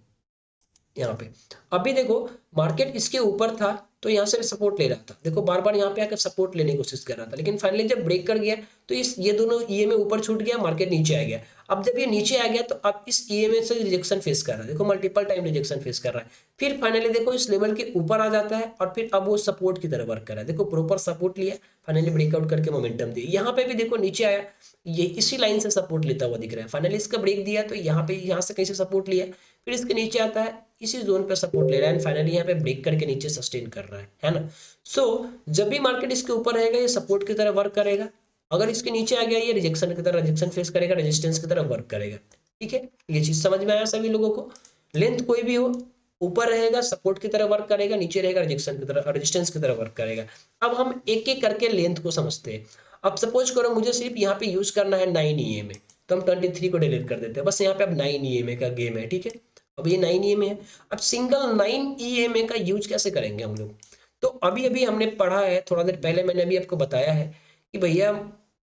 यहाँ पे। अभी देखो मार्केट इसके ऊपर था तो यहाँ से सपोर्ट ले रहा था, देखो बार बार यहाँ पे आकर सपोर्ट लेने की कोशिश कर रहा था, लेकिन फाइनली जब ब्रेक कर गया तो इस ये दोनों ईएमए ऊपर छूट गया, मार्केट नीचे आ गया। अब जब ये नीचे आ गया तो अब इस ईएमए से रिजेक्शन फेस कर रहा है, देखो मल्टीपल टाइम रिजेक्शन फेस कर रहा है, फिर फाइनली देखो इस लेवल के ऊपर आ जाता है और फिर अब वो सपोर्ट की तरह वर्क कर रहा है, देखो प्रॉपर सपोर्ट लिया, फाइनली ब्रेकआउट करके मोमेंटम दिया, यहाँ पे भी देखो नीचे आया, ये इसी लाइन से सपोर्ट लेता हुआ दिख रहा है, फाइनली इसका ब्रेक दिया तो यहाँ पे यहाँ से कहीं से सपोर्ट लिया, फिर इसके नीचे आता है, इसी जोन पे सपोर्ट ले रहा है एंड फाइनली यहाँ पे ब्रेक करके नीचे सस्टेन कर रहा है ना। सो जब भी मार्केट इसके ऊपर रहेगा ये सपोर्ट की तरह वर्क करेगा, अगर इसके नीचे आ गया ये रिजेक्शन की तरह रिजेक्शन फेस करेगा, रेजिस्टेंस की तरह वर्क करेगा, ठीक है। ये चीज समझ में आया सभी लोगों को। लेंथ कोई भी हो, ऊपर रहेगा सपोर्ट की तरह वर्क करेगा, नीचे रहेगा रिजेक्शन की तरह रेजिस्टेंस की तरह वर्क करेगा। अब हम एक एक करके लेंथ को समझते हैं। अब सपोज करो मुझे सिर्फ यहाँ पे यूज करना है 9 ईएमए, तो हम 23 को डिलीट कर देते हैं, बस यहाँ पे अब 9 ईएमए का गेम है, ठीक है। अब ये 9 ईएमए है, अब सिंगल 9 ईएमए का यूज कैसे करेंगे हम लोग। तो अभी अभी हमने पढ़ा है, थोड़ा देर पहले मैंने अभी आपको बताया है कि भैया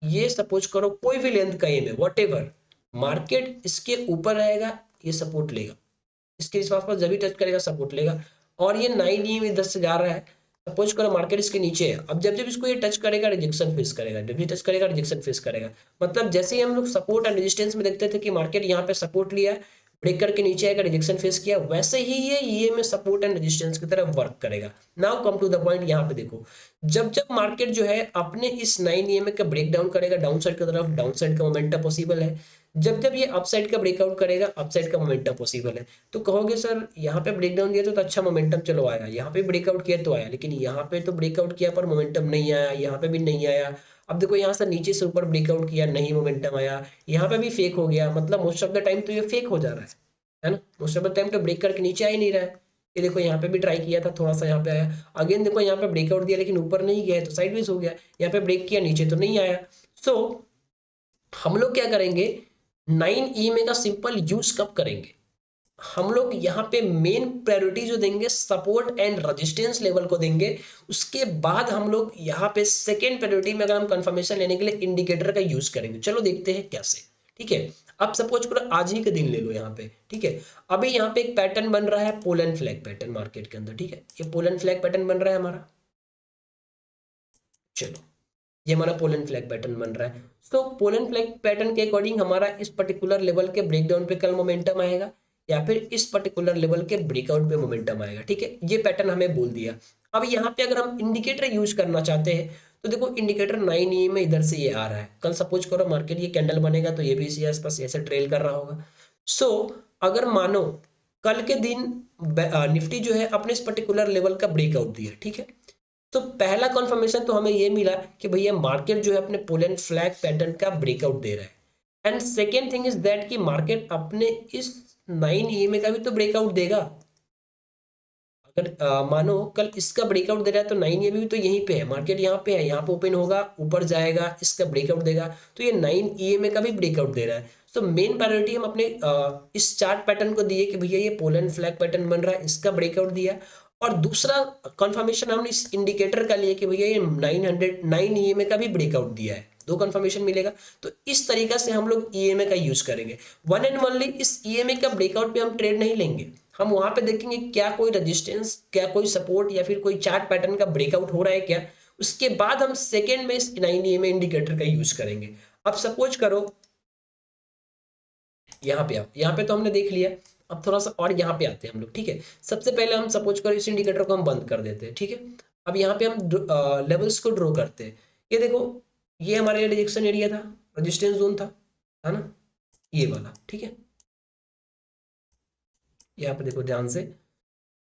ये सपोज करो कोई भी लेंथ का ईएमए व्हाटएवर, मार्केट इसके ऊपर रहेगा ये सपोर्ट लेगा, इसके आसपास पर जब भी टच करेगा सपोर्ट लेगा, और ये 9 ईएमए 10 से जा रहा है, सपोज करो मार्केट इसके नीचे है, अब जब जब इसको ये टच करेगा रिजेक्शन फेस करेगा, जब भी टच करेगा रिजेक्शन फेस करेगा। मतलब जैसे ही हम लोग सपोर्ट एंड रेजिस्टेंस में देखते थे कि मार्केट यहाँ पे सपोर्ट लिया है, ब्रेक करके नीचे आएगा, रिजेक्शन फेस किया, वैसे ही ये ईएमए सपोर्ट एंड रेजिस्टेंस की तरह वर्क करेगा। Now come to the point, यहाँ पे देखो, जब जब मार्केट जो है अपने इस 9 ईएमए का ब्रेक डाउन करेगा डाउन साइड की तरफ, डाउन साइड का मोमेंटम पॉसिबल है। जब जब ये अपसाइड का ब्रेकआउट करेगा, अपसाइड का मोमेंटम पॉसिबल है। तो कहोगे सर यहाँ पे ब्रेकडाउन दिया तो अच्छा मोमेंटम चलो आया, यहाँ पे ब्रेकआउट किया तो आया, लेकिन यहाँ पे तो ब्रेकआउट किया पर मोमेंटम नहीं आया, यहाँ पे भी नहीं आया। अब देखो यहाँ से नीचे से ऊपर ब्रेकआउट किया, नहीं मोमेंटम आया, यहाँ पे भी फेक हो गया, मतलब मोस्ट ऑफ द टाइम तो ये फेक हो जा रहा है ना। मोस्ट ऑफ द टाइम तो ब्रेक करके नीचे आ ही नहीं रहा है। ये देखो यहाँ पे भी ट्राई किया था, थोड़ा सा यहाँ पे आया, अगेन देखो यहाँ पे ब्रेकआउट दिया लेकिन ऊपर नहीं गया है तो साइडवेज हो गया, यहाँ पे ब्रेक किया नीचे तो नहीं आया। सो हम लोग क्या करेंगे, 9 ईएमए का सिंपल यूज कब करेंगे, हम लोग यहाँ पे मेन प्रायोरिटी जो देंगे सपोर्ट एंड रेजिस्टेंस लेवल को देंगे। उसके बाद हम लोग यहाँ पे सेकेंड प्रायोरिटी में अगर हम कंफर्मेशन लेने के लिए इंडिकेटर का यूज करेंगे। चलो देखते हैं कैसे, ठीक है। अब सपोज करो आज ही के दिन ले लो यहाँ पे, ठीक है। अभी यहाँ पे एक पैटर्न बन रहा है, pole and flag pattern market के अंदर, ठीक है। ये पोल एंड फ्लैग पैटर्न बन रहा है हमारा, चलो ये हमारा पोल एंड फ्लैग पैटर्न बन रहा है। तो पोल एंड फ्लैग पैटर्न के अकॉर्डिंग हमारा इस पर्टिकुलर लेवल के ब्रेकडाउन पे कल मोमेंटम आएगा या फिर इस पर्टिकुलर लेवल के ब्रेकआउट पे मोमेंटम आएगा, ठीक है। ये पैटर्न हमें बोल दिया। अब यहाँ पे अगर हम इंडिकेटर यूज करना चाहते हैं तो देखो इंडिकेटर 9 ई में इधर से ये आ रहा है, कल सपोज करो मार्केट ये कैंडल बनेगा तो ये भी इसी आसपास ऐसे ट्रेल कर रहा होगा। सो अगर मानो कल के दिन निफ्टी जो है अपने इस पर्टिकुलर लेवल का ब्रेकआउट दिया, ठीक है, तो पहला कंफर्मेशन तो हमें ये मिला कि भैया मार्केट जो है अपने पुल एंड फ्लैग पैटर्न का ब्रेकआउट दे रहा है। And second thing is that कि मार्केट अपने इस 9 ईएमए का भी तो ब्रेकआउट देगा। अगर मानो कल इसका ब्रेकआउट दे रहा है तो 9 ईएमए भी तो यहीं पे है, मार्केट यहाँ पे है, यहाँ पे ओपन होगा, ऊपर जाएगा, इसका ब्रेकआउट देगा, तो ये 9 ईएमए का भी ब्रेकआउट दे रहा है। तो मेन प्रायोरिटी हम अपने इस चार्ट पैटर्न को दिए कि भैया ये पोल एंड फ्लैग पैटर्न बन रहा है, इसका ब्रेकआउट दिया। और दूसरा कंफर्मेशन हमने इस इंडिकेटर का लिया कि भैया ये 9 ईएमए का भी ब्रेकआउट दिया है, दो कंफर्मेशन मिलेगा। तो इस तरीका से हम लोग ईएमए का यूज करेंगे। वन एंड ओनली इस ईएमए का ब्रेकआउट पे हम ट्रेड नहीं लेंगे, हम वहां पे देखेंगे क्या कोई रेजिस्टेंस, क्या कोई सपोर्ट या फिर कोई चार्ट पैटर्न का ब्रेकआउट हो रहा है क्या। उसके बाद हम सेकेंड में इस 9 ईएमए इंडिकेटर का यूज करेंगे। अब सपोज करो यहाँ पे, आप यहाँ पे तो हमने देख लिया, अब थोड़ा सा और यहाँ पे आते हैं हम लोग, ठीक है। सबसे पहले हम सपोज करो इस इंडिकेटर को हम बंद कर देते हैं, ठीक है। अब यहाँ पे हम लेवल्स को ड्रॉ करते हैं। ये देखो ये हमारे रिजेक्शन एरिया था, रेजिस्टेंस जोन था, है ना, ये वाला, ठीक है। यहाँ पे देखो ध्यान से,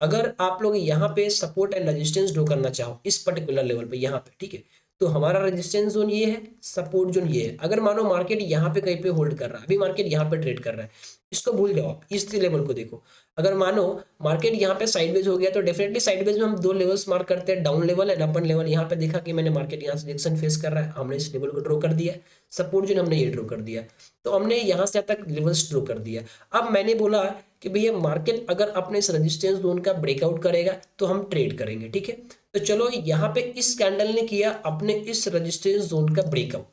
अगर आप लोग यहाँ पे सपोर्ट एंड रेजिस्टेंस ड्रॉ करना चाहो इस पर्टिकुलर लेवल पे यहाँ पे, ठीक है, तो हमारा रेजिस्टेंस जोन ये है, सपोर्ट जोन ये है। अगर मानो मार्केट यहाँ पे कहीं पे होल्ड कर रहा है, अभी मार्केट यहाँ पे ट्रेड कर रहा है, इसको भूल जाओ, आप इस लेवल को देखो। अगर मानो मार्केट यहाँ पे साइडवेज हो गया तो डेफिनेटली साइडवेज में हम दो लेवल्स मार्क करते हैं, down level and upper level. यहाँ पे देखा कि मैंने मार्केट यहाँ से रिजेक्शन फेस कर रहा है, हमने इस लेवल को ड्रॉ कर दिया, सपोर्ट जोन हमने ये ड्रॉ कर दिया, तो हमने यहाँ से तक लेवल्स ड्रॉ कर दिया। अब मैंने बोला कि भैया मार्केट अगर अपने इस रेजिस्टेंस जोन का ब्रेकआउट करेगा तो हम ट्रेड करेंगे, ठीक है। तो चलो यहाँ पे इस कैंडल ने किया अपने इस रेजिस्टेंस जोन का ब्रेकआउट।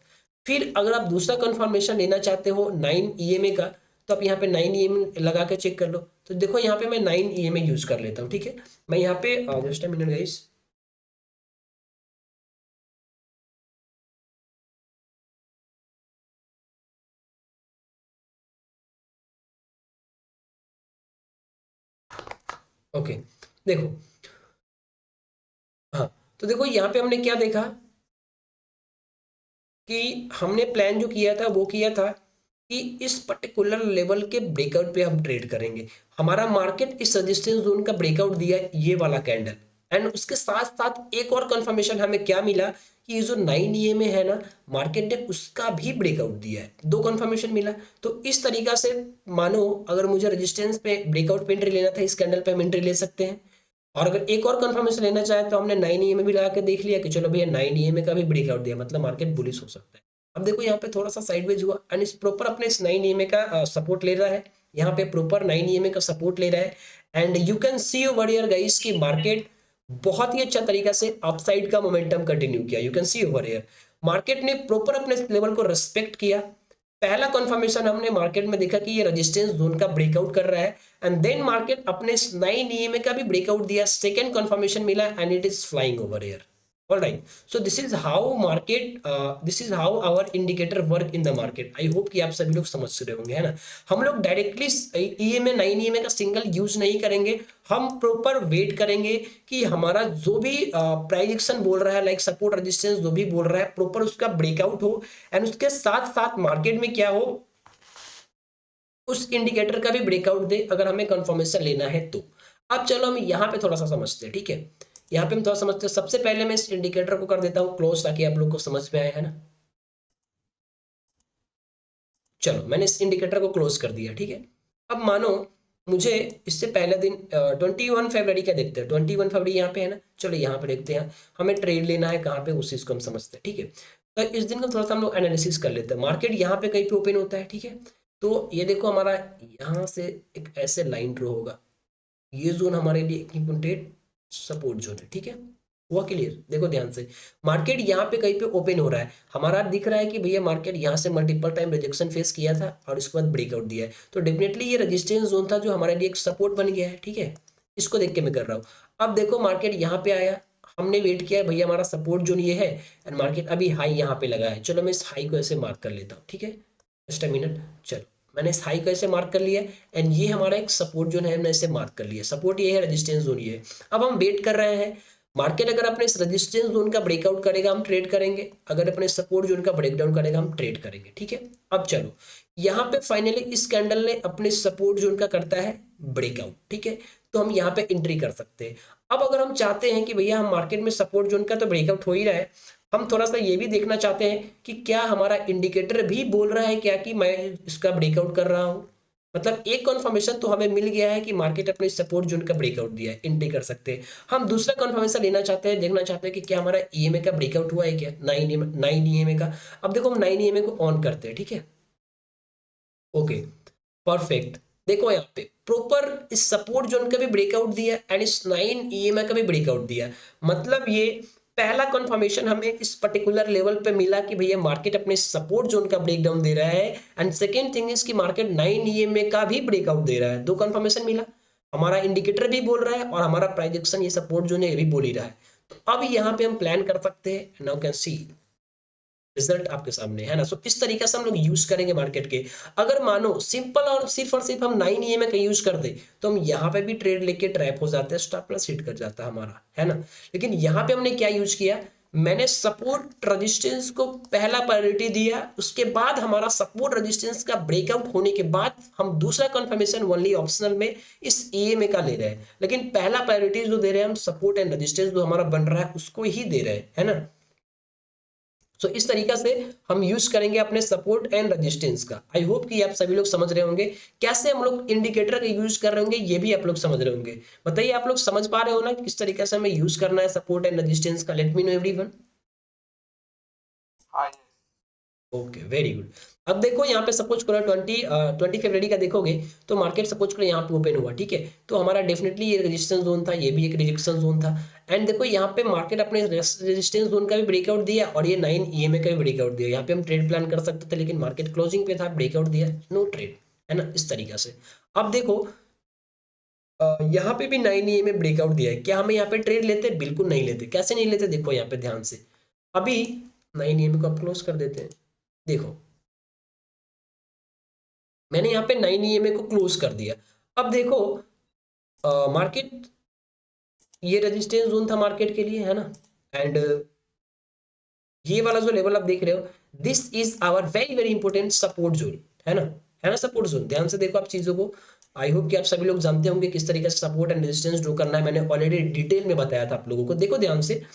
फिर अगर आप दूसरा कंफर्मेशन लेना चाहते हो 9 ईएमए का, तो आप यहाँ पे 9 ईएमए लगा के चेक कर लो। तो देखो यहाँ पे मैं 9 ईएमए यूज कर लेता हूँ, ठीक है। मैं यहाँ पे just a minute guys, okay देखो, हाँ, तो देखो यहाँ पे हमने क्या देखा कि हमने प्लान जो किया था वो किया था कि इस पर्टिकुलर लेवल के ब्रेकआउट पे हम ट्रेड करेंगे। हमारा मार्केट इस रेजिस्टेंस जोन का ब्रेकआउट दिया ये वाला कैंडल, एंड उसके साथ साथ एक और कंफर्मेशन हमें क्या मिला कि ये जो 9 ईएमए है ना, मार्केट ने उसका भी ब्रेकआउट दिया है, दो कंफर्मेशन मिला। तो इस तरीका से मानो अगर मुझे रेजिस्टेंस पे ब्रेकआउट पे एंट्री लेना था, इस कैंडल पे हम एंट्री ले सकते हैं। और अगर एक और कंफर्मेशन लेना चाहे तो हमने 9 ईएमए भी लगा के देख लिया कि चलो भैया 9 ईएमए का भी ब्रेकआउट दिया, मतलब मार्केट बुलिश हो सकता है। अब देखो यहाँ पे थोड़ा सा साइडवेज हुआ एंड इस प्रॉपर अपने इस 9 ईएमए का सपोर्ट ले रहा है, यहाँ पे प्रॉपर 9 ईएमए का सपोर्ट ले रहा है। And you can see over here guys कि मार्केट बहुत ही अच्छा तरीका से अपसाइड का मोमेंटम कंटिन्यू किया। You can see over here market ने प्रॉपर अपने लेवल को रिस्पेक्ट किया। पहला कंफर्मेशन हमने मार्केट में देखा कि ये रेजिस्टेंस जोन का ब्रेकआउट कर रहा है, एंड देन मार्केट अपने 9 ईएमए का भी ब्रेकआउट दिया, सेकंड कंफर्मेशन मिला and it is flying over here. Alright, so this is how market, this is how our indicator work in the market. I hope कि आप सभी लोग समझ रहे होंगे, है ना। हम लोग डायरेक्टली ईएमए 9 ईएमए का सिंगल यूज नहीं करेंगे, हम प्रॉपर वेट करेंगे कि हमारा जो भी प्राइजेक्शन बोल रहा है, लाइक सपोर्ट रेजिस्टेंस जो भी बोल रहा है, प्रॉपर उसका ब्रेकआउट हो, एंड उसके साथ साथ मार्केट में क्या हो, उस इंडिकेटर का भी ब्रेकआउट दे, अगर हमें कंफर्मेशन लेना है तो। अब चलो हम यहाँ पे थोड़ा सा समझते हैं, ठीक है। यहाँ पे हम थोड़ा समझते हैं। सबसे पहले मैं इस इंडिकेटर को कर देता हूँ क्लोज, ताकि आप लोग को समझ में आए, है ना। चलो मैंने इस इंडिकेटर को क्लोज कर दिया, ठीक है। अब मानो मुझे इससे पहले दिन 21 फरवरी का देखते हैं, 21 फरवरी यहाँ पे है ना। चलो यहाँ पे देखते हैं, हमें ट्रेड लेना है कहाँ पे, उस चीज को हम समझते हैं, ठीक है। तो इस दिन का थोड़ा सा हम लोग एनालिसिस कर लेते हैं। मार्केट यहाँ पे कहीं पे ओपन होता है, ठीक है। तो ये देखो हमारा यहाँ से एक ऐसे लाइन ड्रॉ होगा, ये जोन हमारे लिए एक इम्पोर्टेंट सपोर्ट जोन है, ठीक है। हुआ क्लियर, देखो ध्यान से। मार्केट यहाँ पे कहीं पे ओपन हो रहा है, हमारा दिख रहा है कि भैया मार्केट यहाँ से मल्टीपल टाइम रिजेक्शन फेस किया था और उसके बाद ब्रेकआउट दिया है, तो डेफिनेटली ये रेजिस्टेंस जोन था जो हमारे लिए एक सपोर्ट बन गया है, ठीक है। इसको देख के मैं कर रहा हूँ। अब देखो मार्केट यहाँ पे आया, हमने वेट किया भैया हमारा सपोर्ट जोन ये है, एंड मार्केट अभी हाई यहाँ पे लगा है। चलो मैं इस हाई को ऐसे मार्क कर लेता हूँ, ठीक है। जस्ट अ मिनट, चलो मैंने इस हाई को ऐसे मार्क कर लिया, एंड ये हमारा एक सपोर्ट जोन है, हमने इसे मार्क कर लिया। सपोर्ट ये है, रेजिस्टेंस जोन ये है। अब हम वेट कर रहे हैं, मार्केट अगर अपने इस रेजिस्टेंस जोन का ब्रेकआउट करेगा हम ट्रेड करेंगे, अगर अपने सपोर्ट जोन का ब्रेकडाउन करेगा हम ट्रेड करेंगे, ठीक है। अब चलो यहाँ पे फाइनली इस कैंडल ने अपने सपोर्ट जोन का करता है ब्रेकआउट, ठीक है। तो हम यहाँ पे एंट्री कर सकते हैं। अब अगर हम चाहते हैं कि भैया हम मार्केट में सपोर्ट जोन का तो ब्रेकआउट हो ही रहा है, हम थोड़ा सा ये भी देखना चाहते हैं कि क्या हमारा इंडिकेटर भी बोल रहा है क्या कि मैं इसका ब्रेकआउट कर रहा हूँ। मतलब एक कंफर्मेशन तो हमें मिल गया है कि मार्केट अपने सपोर्ट जोन का ब्रेकआउट दिया है, एंट्री कर सकते हैं। हम दूसरा कंफर्मेशन लेना चाहते हैं, देखना चाहते हैं कि क्या हमारा ईएमए का ब्रेकआउट हुआ है क्या, 9 ईएमए का। अब देखो हम 9 ईएमए को ऑन करते हैं, ठीक है। Okay, perfect. देखो यहाँ पे प्रॉपर इस सपोर्ट जोन का भी ब्रेकआउट दिया एंड इस 9 ईएमए का भी ब्रेकआउट दिया। मतलब ये पहला कंफर्मेशन हमें इस पर्टिकुलर लेवल पे मिला कि भैया मार्केट अपने सपोर्ट जोन का ब्रेकडाउन दे रहा है, एंड सेकेंड थिंग इज कि मार्केट 9 ईएमए का भी ब्रेकआउट दे रहा है। दो कंफर्मेशन मिला, हमारा इंडिकेटर भी बोल रहा है और हमारा प्राइजेक्शन ये सपोर्ट जोन है ये भी बोल ही रहा है। तो अब यहाँ पे हम प्लान कर सकते हैं, नाउ कैन सी रिजल्ट आपके सामने है ना। सो इस तरीके से हम लोग यूज करेंगे मार्केट के। अगर मानो सिंपल और सिर्फ हम 9 ईएमए का यूज कर दे तो हम यहाँ पे भी ट्रेड लेके ट्रैप हो जाते हैं, स्टॉप लॉस हिट कर जाता है हमारा, है ना। लेकिन यहाँ पे हमने क्या यूज किया, मैंने सपोर्ट रेजिस्टेंस को पहला प्रायोरिटी दिया, उसके बाद हमारा सपोर्ट रेजिस्टेंस का ब्रेकआउट होने के बाद हम दूसरा कंफर्मेशन ओनली ऑप्शनल में इस ईएमए का ले रहे हैं, लेकिन पहला प्रायोरिटी जो दे रहे हैं हम सपोर्ट एंड रेजिस्टेंस जो हमारा बन रहा है उसको ही दे रहे हैं, है ना। सो इस तरीका से हम यूज करेंगे अपने सपोर्ट एंड रेजिस्टेंस का। आई होप कि आप सभी लोग समझ रहे होंगे कैसे हम लोग इंडिकेटर का यूज कर रहे होंगे, ये भी आप लोग समझ रहे होंगे। बताइए आप लोग समझ पा रहे हो ना किस तरीके से हमें यूज करना है सपोर्ट एंड रेजिस्टेंस का। Let me know everyone. हाँ yes। Okay, very good. अब देखो यहाँ पे सपोज करो 20 फरवरी का देखोगे तो मार्केट सपोज करो यहाँ पे ओपन हुआ, ठीक है। तो हमारा डेफिनेटली ये रेजिस्टेंस जोन था, ये भी एक रेजिस्टेंस जोन था। एंड देखो यहाँ पे मार्केट अपने रेजिस्टेंस जोन का भी ब्रेकआउट दिया और ये 9 ईएमए का भी ब्रेकआउट दिया। यहाँ पे हम ट्रेड प्लान कर सकते थे, लेकिन मार्केट क्लोजिंग पे था, ब्रेकआउट दिया, नो ट्रेड, है ना, इस तरीका से। अब देखो यहाँ पे भी 9 ईएमए ब्रेकआउट दिया है, क्या हमें यहाँ पे ट्रेड लेते? बिल्कुल नहीं लेते। कैसे नहीं लेते, देखो यहाँ पे ध्यान से। अभी 9 ईएमए को आप क्लोज कर देते हैं। देखो मैंने यहाँ पे 9 ईएमए को क्लोज कर दिया। अब देखो मार्केट ये रेजिस्टेंस जोन था मार्केट के लिए, है ना। एंड ये वाला जो लेवल आप देख रहे हो, this is our very very important support zone, है ना, है ना, सपोर्ट जोन। ध्यान से देखो आप चीजों को। आई होप कि आप सभी लोग जानते होंगे किस तरीके से सपोर्ट एंड रेजिस्टेंस ड्रॉ करना है। मैंने ऑलरेडी डिटेल में बताया था आप लोगों को। देखो ध्यान से,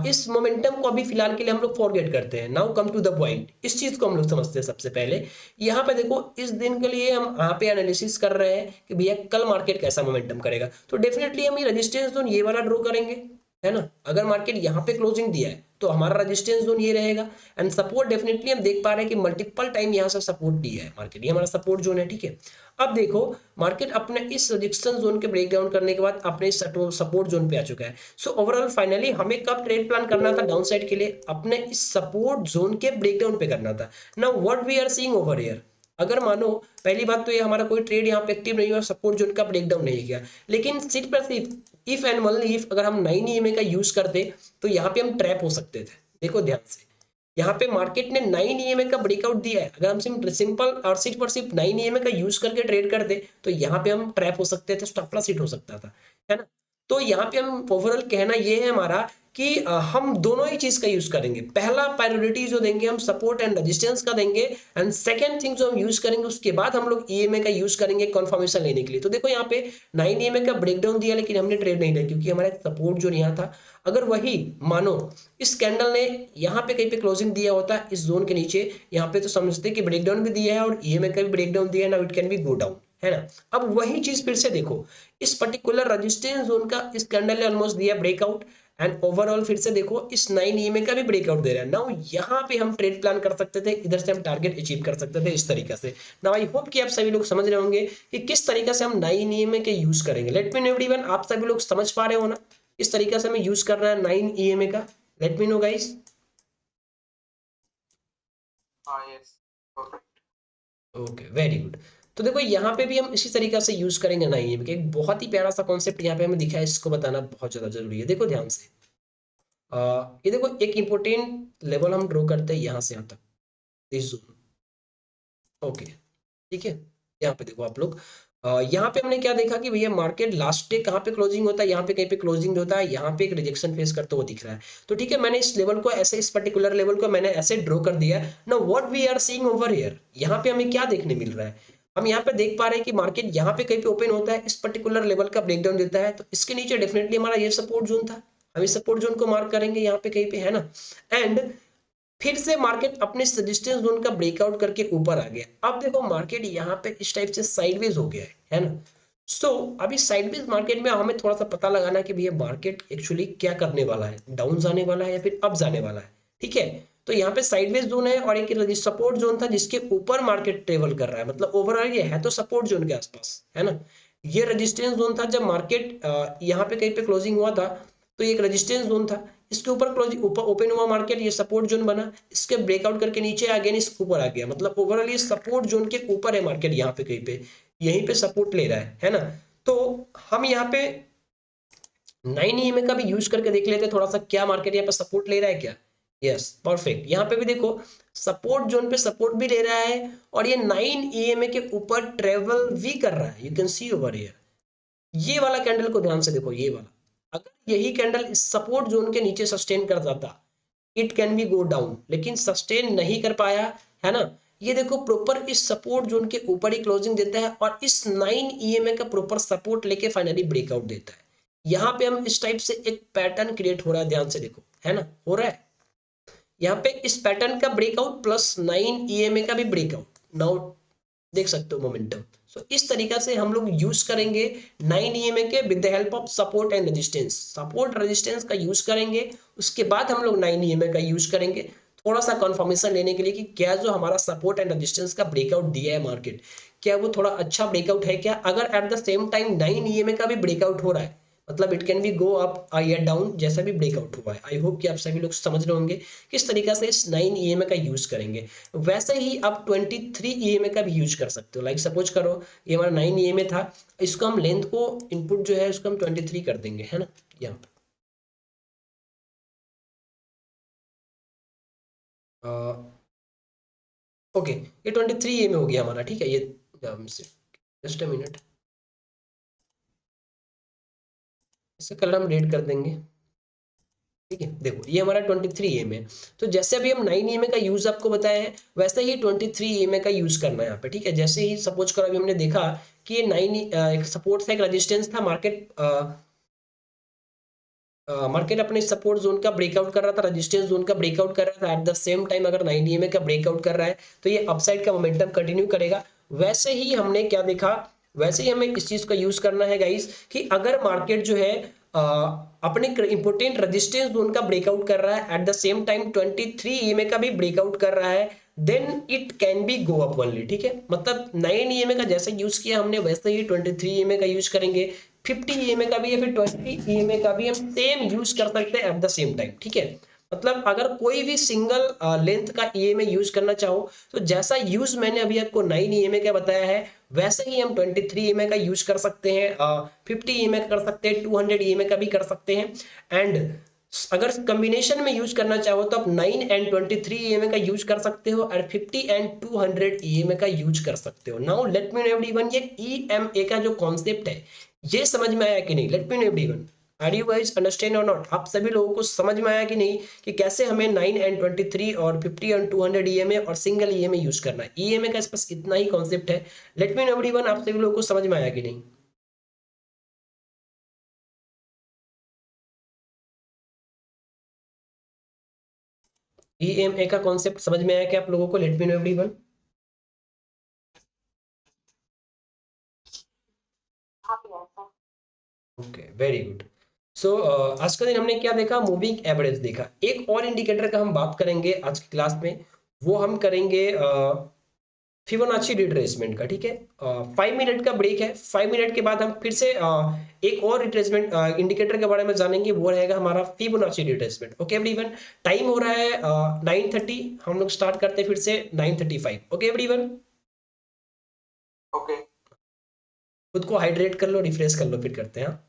इस मोमेंटम को अभी फिलहाल के लिए हम लोग फॉरगेट करते हैं। Now come to the point, इस चीज को हम लोग समझते हैं सबसे पहले। यहाँ पे देखो इस दिन के लिए हम यहाँ पे एनालिसिस कर रहे हैं कि भैया कल मार्केट कैसा मोमेंटम करेगा। तो डेफिनेटली हम ये रेजिस्टेंस जोन ये वाला ड्रॉ करेंगे, है ना। अगर मार्केट यहाँ पे क्लोजिंग दिया है तो हमारा रेजिस्टेंस जोन ये रहेगा, एंड सपोर्ट डेफिनेटली हम देख पा रहे हैं कि मल्टीपल टाइम यहाँ से सपोर्ट दिया है मार्केट, ये हमारा सपोर्ट जोन है, ठीक है। अब देखो मार्केट अपने इस रेजिस्टेंस जोन के ब्रेक डाउन करने के बाद अपने सपोर्ट जोन पे आ चुका है। सो ओवरऑल फाइनली हमें कब ट्रेड प्लान करना था डाउन साइड के लिए, अपने इस सपोर्ट जोन के ब्रेक डाउन पे करना था। Now what we are seeing over here, अगर मानो पहली बात तो ये हमारा कोई ट्रेड यहाँ पे एक्टिव नहीं हुआ, सपोर्ट जोन का ब्रेकडाउन नहीं किया, लेकिन सिर्फ और सिर्फ इफ एंड ओनली इफ अगर हम 9 ईएमए का यूज करते तो यहाँ पे हम ट्रैप हो सकते थे। देखो ध्यान से, यहाँ पे मार्केट ने 9 ईएमए का ब्रेकआउट दिया है, अगर हम सिंपल और सिर्फ 9 ईएमए का यूज करके ट्रेड करते तो यहाँ पे हम ट्रैप हो सकते थे, स्टॉप लॉस हिट हो सकता था, है ना। तो यहाँ पे हम ओवरऑल कहना ये है हमारा कि हम दोनों ही चीज का यूज करेंगे। पहला प्रायोरिटी जो देंगे हम सपोर्ट एंड रेजिस्टेंस का देंगे, एंड सेकंड थिंग जो हम यूज करेंगे उसके बाद हम लोग ईएमए का यूज करेंगे कंफर्मेशन लेने के लिए। तो देखो यहाँ पे 9 ईएमए का ब्रेकडाउन दिया लेकिन हमने ट्रेड नहीं लिया क्योंकि हमारा सपोर्ट जो यहाँ था, अगर वही मानो इस कैंडल ने यहाँ पे कहीं पे क्लोजिंग दिया होता है इस जोन के नीचे, यहाँ पे तो समझते कि ब्रेकडाउन भी दिया है और ईएमए का भी ब्रेकडाउन दिया है, ना it can be go down, है ना। अब वही चीज फिर से देखो, इस पर्टिकुलर रेजिस्टेंस जोन का इस कैंडल ने ऑलमोस्ट दिया ब्रेकआउट, एंड ओवरऑल फिर से देखो इस 9 ईएमए का भी ब्रेकआउट दे रहा है। नाउ यहाँ पे हम ट्रेड प्लान कर सकते थे, इधर से हम टारगेट अचीव कर सकते थे इस तरीके से। नाउ आई होप कि आप सभी लोग समझ रहे होंगे कि किस तरीके से हम 9 ईएमए के यूज करेंगे। लेट मी नो एवरीवन, आप सभी लोग समझ पा रहे हो ना इस तरीके से हमें यूज करना है 9 ईएमए का? Let me know guys. हाँ yes perfect. Okay very good. तो देखो यहाँ पे भी हम इसी तरीके से यूज करेंगे 9 ईएमए के। एक बहुत ही प्यारा सा कॉन्सेप्ट यहाँ पे हमें दिखा है, इसको बताना बहुत ज्यादा जरूरी है। देखो ध्यान से, ये देखो एक इंपॉर्टेंट लेवल हम ड्रॉ करते हैं यहाँ से यहाँ तक, दिस जोन। ओके ठीक है, यहाँ पे देखो आप लोग, यहाँ पे हमने क्या देखा कि भैया मार्केट लास्ट डे कहाँ पे क्लोजिंग होता है, यहाँ पे कहीं पे क्लोजिंग होता है, यहाँ पे एक रिजेक्शन फेस करते हुए दिख रहा है। तो ठीक है, मैंने इस लेवल को ऐसे, इस पर्टिकुलर लेवल को मैंने ऐसे ड्रॉ कर दिया। Now what we are seeing over here, यहाँ पे हमें क्या देखने मिल रहा है, हम यहाँ पे देख पा रहे हैं कि मार्केट यहाँ पे कहीं पे ओपन होता है, इस पर्टिकुलर लेवल का ब्रेकडाउन देता है, तो इसके नीचे डेफिनेटली हमारा ये सपोर्ट जोन था, हम इस सपोर्ट जोन को मार्क करेंगे यहाँ पे कहीं पे, है ना। एंड फिर से मार्केट अपने रेजिस्टेंस जोन का ब्रेकआउट करके ऊपर आ गया। अब देखो मार्केट यहाँ पे इस टाइप से साइडवेज हो गया है ना। सो अभी साइडवेज मार्केट में हमें थोड़ा सा पता लगाना कि भैया मार्केट एक्चुअली क्या करने वाला है, डाउन जाने वाला है या फिर अप जाने वाला है, ठीक है। तो यहाँ पे साइडवेज जोन है और एक सपोर्ट जोन था जिसके ऊपर मार्केट ट्रेवल कर रहा है, मतलब ओवरऑल ये है तो सपोर्ट जोन के आसपास, है ना। ये रेजिस्टेंस जोन था जब मार्केट यहाँ पे कहीं पे क्लोजिंग हुआ था, तो ये एक रेजिस्टेंस जोन था, इसके ऊपर क्लोजिंग ऊपर ओपन हुआ मार्केट, ये सपोर्ट जोन बना, इसके ब्रेकआउट करके नीचे अगेन इसके ऊपर आ गया, मतलब ओवरऑल ये सपोर्ट जोन के ऊपर है मार्केट, यहाँ पे कहीं पे यहीं पे सपोर्ट ले रहा है ना। तो हम यहाँ पे 9 ईएमए का भी यूज करके देख लेते हैं थोड़ा सा, क्या मार्केट यहाँ पे सपोर्ट ले रहा है क्या। यस परफेक्ट, यहाँ पे भी देखो सपोर्ट जोन पे सपोर्ट भी ले रहा है और ये 9 ईएमए के ऊपर ट्रेवल भी कर रहा है, you can see over here. ये वाला कैंडल को ध्यान से देखो, ये वाला अगर यही कैंडल इस सपोर्ट जोन के नीचे सस्टेन कर जाता, it can be go down, लेकिन सस्टेन नहीं कर पाया, है ना। ये देखो प्रॉपर इस सपोर्ट जोन के ऊपर ही क्लोजिंग देता है और इस 9 ईएमए का प्रॉपर सपोर्ट लेके फाइनली ब्रेकआउट देता है। यहाँ पे हम इस टाइप से एक पैटर्न क्रिएट हो रहा है, ध्यान से देखो, है ना, हो रहा है यहाँ पे इस पैटर्न का ब्रेकआउट प्लस 9 ईएमए का भी ब्रेकआउट, नाउ देख सकते हो मोमेंटम। सो इस तरीका से हम लोग यूज करेंगे 9 ईएमए के with the help of support and resistance, support resistance का यूज करेंगे, उसके बाद हम लोग 9 ईएमए का यूज करेंगे थोड़ा सा कंफर्मेशन लेने के लिए कि क्या जो हमारा सपोर्ट एंड रेजिस्टेंस का ब्रेकआउट दिया है मार्केट, क्या वो थोड़ा अच्छा ब्रेकआउट है क्या। अगर eight the same time 9 EMA का भी ब्रेकआउट हो रहा है, मतलब it can be go up या डाउन, जैसा भी ब्रेकआउट हुआ है। आई होप कि आप सभी लोग समझ रहे होंगे किस तरीका से इस 9 ईएमए का यूज करेंगे। वैसे ही आप 23 ईएमए का भी यूज कर सकते हो। लाइक सपोज करो ये हमारा 9 ईएमए था, इसको हम लेंथ को इनपुट जो है उसको हम 23 कर देंगे, है ना, यहाँ पे ओके ये 23 ईएमए हो गया हमारा, ठीक है। ये जस्ट अ मिनट, इसका कलर हम रेड कर देंगे, ठीक है। देखो ये हमारा 23 ईएमए, तो जैसे अभी हम 9 ईएमए का यूज आपको बताया है वैसे ही 23 ईएमए का यूज करना है यहाँ पे, ठीक है। जैसे ही सपोज करो अभी हमने देखा कि ये 9 एक सपोर्ट था, एक रेजिस्टेंस था, मार्केट अपने सपोर्ट जोन का ब्रेकआउट कर रहा था, रेजिस्टेंस जोन का ब्रेकआउट कर रहा था, एट द सेम टाइम अगर 9 ईएमए का ब्रेकआउट कर रहा है तो ये अपसाइड का मोमेंटम कंटिन्यू करेगा। वैसे ही हमने क्या देखा, वैसे ही हमें इस चीज का यूज करना है गाइस कि अगर मार्केट जो है अपने इंपोर्टेंट रेजिस्टेंस जोन का ब्रेकआउट कर रहा है, at the same time 23 EMA का भी ब्रेकआउट कर रहा है, then it can be go up only, ठीक है। मतलब 9 ईएमए का जैसे यूज किया हमने वैसे ही 23 ईएमए का यूज करेंगे, 50 ईएमए का भी या फिर 20 ईएमए का भी हम सेम यूज कर सकते हैं एट द सेम टाइम, ठीक है। मतलब अगर कोई भी सिंगल लेंथ का ईएमए यूज करना चाहो तो जैसा यूज मैंने अभी आपको 9 ईएमए का बताया है वैसे ही हम 23 ईएमए का यूज कर सकते हैं, 50 ईएमए का कर सकते हैं, 200 ईएमए का भी कर सकते हैं। एंड अगर कॉम्बिनेशन में यूज करना चाहो तो आप 9 एंड 23 ईएमए का यूज कर सकते हो और 50 एंड 200 ईएमए का यूज कर सकते हो। Now let me know everyone, ये ईएमए का जो कॉन्सेप्ट है ये समझ में आया कि नहीं? Let me know everyone, are you guys understand और नॉट? आप सभी लोगों को समझ में आया कि नहीं कि कैसे हमें 9 एंड 23 और 50 एंड 200 ईएमए और सिंगल ईएमए यूज करना है? ईएमए का बस इतना ही कॉन्सेप्ट है। लेट मी नो एवरीवन, आप सभी लोगों को समझ में आया कि नहीं? ईएमए का कॉन्सेप्ट समझ में आया क्या आप लोगों को? Late me know everyone. हाँ भी ऐसा। Okay, very good. सो आज का दिन हमने क्या देखा? मूविंग एवरेज देखा। एक और इंडिकेटर का हम बात करेंगे आज की क्लास में, वो हम करेंगे फिबोनाची रिट्रेसमेंट का। ठीक है, 5 मिनट का ब्रेक है। 5 मिनट के बाद हम फिर से एक और रिट्रेसमेंट इंडिकेटर के बारे में जानेंगे, वो रहेगा हमारा Fibonacci retracement. Okay everyone, time हो रहा है 9:30, हम लोग स्टार्ट करते हैं फिर से 9:35। Okay everyone, okay. खुद को हाइड्रेट कर लो, रिफ्रेश कर लो, फिर करते हैं। हाँ।